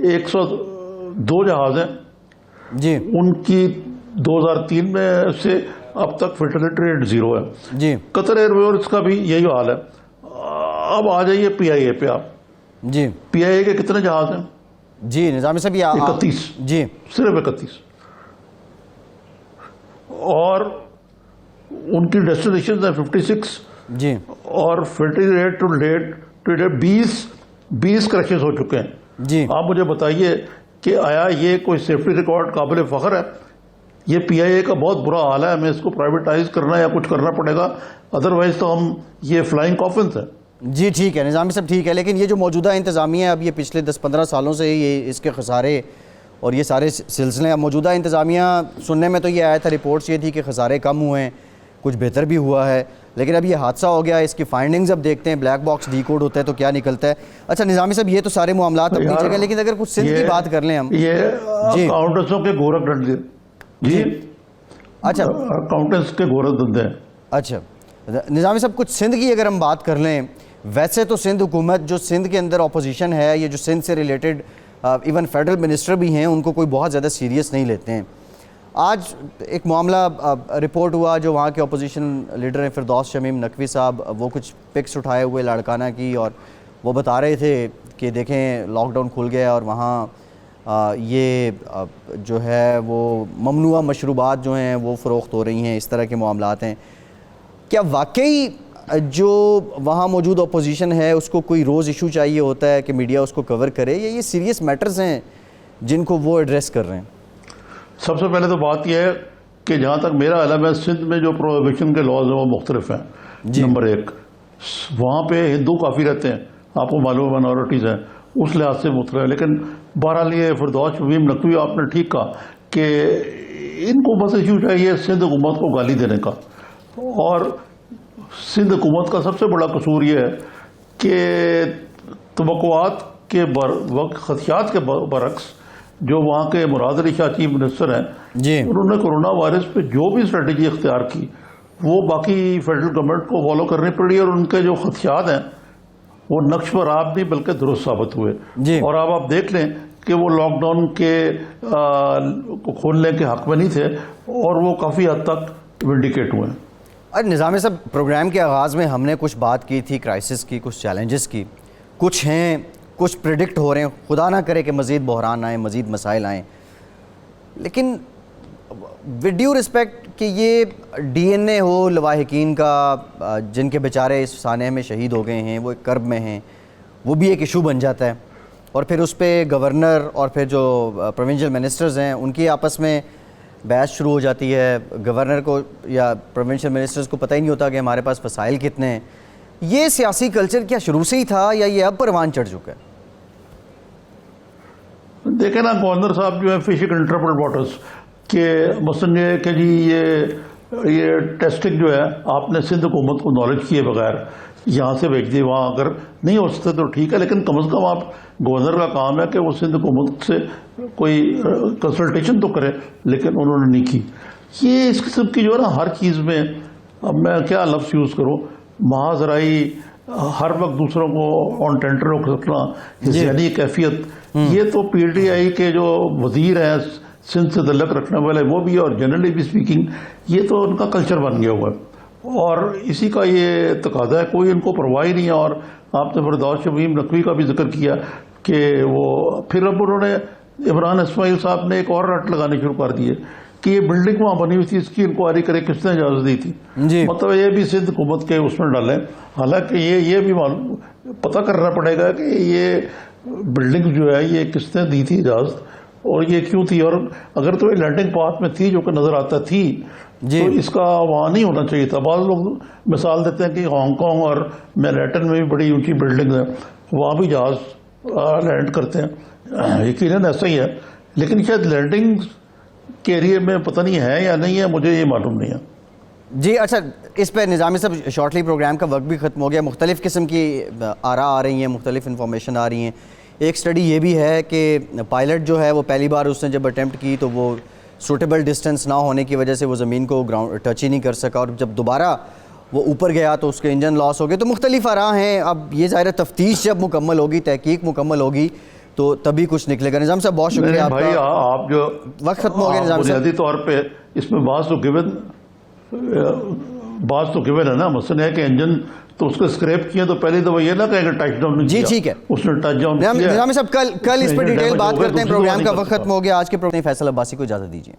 102 جہاز ہیں, جی ان کی 2003 میں سے اب تک فیٹلٹی ریٹ 0 ہے. جی قطر ایئر ویز کا بھی یہی حال ہے. اب آ جائیے پی آئی اے پہ. آپ جی پی آئی اے کے کتنے جہاز ہیں؟ جی نظامی صاحب 31. جی صرف 31. اور ان کی ڈیسٹینیشنز ہیں 56. جی اور فیٹلٹی ریٹ ٹو ڈیٹ 20 کریشز ہو چکے ہیں. جی آپ مجھے بتائیے کہ آیا یہ کوئی سیفٹی ریکارڈ قابل فخر ہے؟ یہ پی آئی اے کا بہت برا حال ہے. ہمیں اس کو پرائیویٹائز کرنا یا کچھ کرنا پڑے گا, ادروائز تو ہم یہ فلائنگ کافنس ہیں. جی ٹھیک ہے نظامی صاحب ٹھیک ہے, لیکن یہ جو موجودہ انتظامیہ ہے اب یہ پچھلے 10-15 سالوں سے یہ اس کے خسارے اور یہ سارے سلسلے, اب موجودہ انتظامیہ سننے میں تو یہ آیا تھا, رپورٹس یہ تھی کہ خسارے کم ہوئے ہیں, کچھ بہتر بھی ہوا ہے, لیکن اب یہ حادثہ ہو گیا, اس کی فائنڈنگز اب دیکھتے ہیں, بلیک باکس ڈی کوڈ ہوتا ہے تو کیا نکلتا ہے. اچھا نظامی صاحب یہ تو سارے معاملات اپنی جگہ, لیکن اگر کچھ سندھ کی بات کر لیں ہم. یہ اکاؤنٹنٹسوں کے گورکھ دھندے. جی اچھا اکاؤنٹنٹس کے گورکھ دھندے ہیں. اچھا نظامی صاحب کچھ سندھ کی اگر ہم بات کر لیں, ویسے تو سندھ حکومت جو سندھ کے اندر اپوزیشن ہے, یہ جو سندھ سے ریلیٹڈ ایون فیڈرل منسٹر بھی ہیں, ان کو کوئی بہت زیادہ سیریس نہیں لیتے ہیں. آج ایک معاملہ رپورٹ ہوا, جو وہاں کے اپوزیشن لیڈر ہیں فردوس شمیم نقوی صاحب, وہ کچھ پکس اٹھائے ہوئے لاڑکانہ کی, اور وہ بتا رہے تھے کہ دیکھیں لاک ڈاؤن کھل گیا اور وہاں یہ جو ہے وہ ممنوعہ مشروبات جو ہیں وہ فروخت ہو رہی ہیں, اس طرح کے معاملات ہیں. کیا واقعی جو وہاں موجود اپوزیشن ہے اس کو کوئی روز ایشو چاہیے ہوتا ہے کہ میڈیا اس کو کور کرے, یا یہ سیریس میٹرز ہیں جن کو وہ ایڈریس کر رہے ہیں؟ سب سے پہلے تو بات یہ ہے کہ جہاں تک میرا علم ہے سندھ میں جو پروہیبیشن کے لاز ہیں وہ مختلف ہیں. نمبر 1, وہاں پہ ہندو کافی رہتے ہیں, آپ کو معلوم مائنورٹیز ہیں, اس لحاظ سے مختلف ہے. لیکن بہرحال یہ فردوس شمیم نقوی آپ نے ٹھیک کہا کہ ان کو بس ایشو چاہیے سندھ حکومت کو گالی دینے کا. اور سندھ حکومت کا سب سے بڑا قصور یہ ہے کہ توقعات کے خدشات کے برعکس جو وہاں کے مراد علی شاہ چیف منسٹر ہیں, جی انہوں نے کرونا وائرس پہ جو بھی اسٹریٹجی اختیار کی وہ باقی فیڈرل گورنمنٹ کو فالو کرنی پڑی, اور ان کے جو خدشات ہیں وہ نقش پر آپ نہیں بلکہ درست ثابت ہوئے. جی اور اب آپ دیکھ لیں کہ وہ لاک ڈاؤن کے کھولنے کے حق میں نہیں تھے, اور وہ کافی حد تک ونڈیکیٹ ہوئے ہیں. نظامی صاحب پروگرام کے آغاز میں ہم نے کچھ بات کی تھی کرائسس کی, کچھ چیلنجز کی, کچھ ہیں, کچھ پریڈکٹ ہو رہے ہیں, خدا نہ کرے کہ مزید بحران آئیں, مزید مسائل آئیں, لیکن ود ڈیو رسپیکٹ کہ یہ ڈی این اے ہو لواحقین کا جن کے بیچارے اس سانحے میں شہید ہو گئے ہیں, وہ ایک کرب میں ہیں, وہ بھی ایک ایشو بن جاتا ہے, اور پھر اس پہ گورنر اور پھر جو پروونشل منسٹرز ہیں ان کی آپس میں بحث شروع ہو جاتی ہے. گورنر کو یا پروونشل منسٹرز کو پتہ ہی نہیں ہوتا کہ ہمارے پاس وسائل کتنے ہیں, یہ سیاسی کلچر کیا شروع سے ہی تھا یا یہ اب پروان چڑھ چکا ہے؟ دیکھیں نا گورنر صاحب جو ہے فشنگ انٹرپل واٹرز کہ مثلاً یہ کہ جی یہ ٹیسٹنگ جو ہے آپ نے سندھ حکومت کو نالج کیے بغیر یہاں سے بھیج دی، وہاں اگر نہیں ہو سکتے تو ٹھیک ہے، لیکن کم از کم آپ گورنر کا کام ہے کہ وہ سندھ حکومت سے کوئی کنسلٹیشن تو کرے، لیکن انہوں نے نہیں کی۔ یہ اس قسم کی جو ہے نا ہر چیز میں، اب میں کیا لفظ یوز کروں، محاذ رائی، ہر وقت دوسروں کو آن ٹینڈر رکھنا، ذہنی کیفیت، یہ تو پی ٹی آئی کے جو وزیر ہیں سندھ سے تعلق رکھنے والے وہ بھی، اور جنرلی بھی اسپیکنگ، یہ تو ان کا کلچر بن گیا ہوا ہے اور اسی کا یہ تقاضا ہے، کوئی ان کو پرواہ نہیں ہے۔ اور آپ نے فردوس شمیم نقوی کا بھی ذکر کیا کہ وہ پھر اب انہوں نے عمران اسماعیل صاحب نے ایک اور رٹ لگانے شروع کر دیے کہ یہ بلڈنگ وہاں بنی ہوئی تھی، اس کی انکوائری کرے کس نے اجازت دی تھی، مطلب یہ بھی سندھ حکومت کے اس میں ڈالیں۔ حالانکہ یہ بھی پتہ کرنا پڑے گا کہ یہ بلڈنگ جو ہے یہ کس نے دی تھی اجازت اور یہ کیوں تھی، اور اگر تو یہ لینڈنگ پاتھ میں تھی جو کہ نظر آتا تھی تو اس کا وہاں نہیں ہونا چاہیے تھا۔ بعض لوگ مثال دیتے ہیں کہ ہانگ کانگ اور میلیٹن میں بھی بڑی اونچی بلڈنگ ہے، وہاں بھی جہاز لینڈ کرتے ہیں، یقیناً ایسا ہی ہے، لیکن شاید لینڈنگ کے ایریے میں پتہ نہیں ہے یا نہیں ہے، مجھے یہ معلوم نہیں ہے۔ جی اچھا، اس پہ نظامی صاحب شارٹلی پروگرام کا وقت بھی ختم ہو گیا، مختلف قسم کی آراء آ رہی ہیں، مختلف انفارمیشن آ رہی ہیں۔ ایک سٹڈی یہ بھی ہے کہ پائلٹ جو ہے وہ پہلی بار اس نے جب اٹیمپٹ کی تو وہ سوٹیبل ڈسٹنس نہ ہونے کی وجہ سے وہ زمین کو گراؤنڈ ٹچ ہی نہیں کر سکا، اور جب دوبارہ وہ اوپر گیا تو اس کے انجن لاس ہو گئے۔ تو مختلف آراء ہیں، اب یہ ظاہر تفتیش جب مکمل ہوگی، تحقیق مکمل ہوگی تو تبھی کچھ نکلے گا۔ نظام صاحب بہت شکریہ آپ بھائی، کا، آپ جو وقت ختم ہو گیا نظام صاحب۔ بنیادی طور پہ اس میں بعض تو گیون ہے نا، مثلا ہے کہ انجن تو اس کو اسکریپ کیا تو پہلی دفعہ یہ نہ کہیں کہ ٹچ ڈاؤن نہیں کیا، جی ٹھیک ہے، اس نے ٹچ ڈاؤن کیا۔ نظام صاحب کل اس پر ڈیٹیل بات کرتے ہیں، پروگرام کا وقت ختم ہو گیا۔ آج کے پروگرام فیصل عباسی کو اجازت دیجیے۔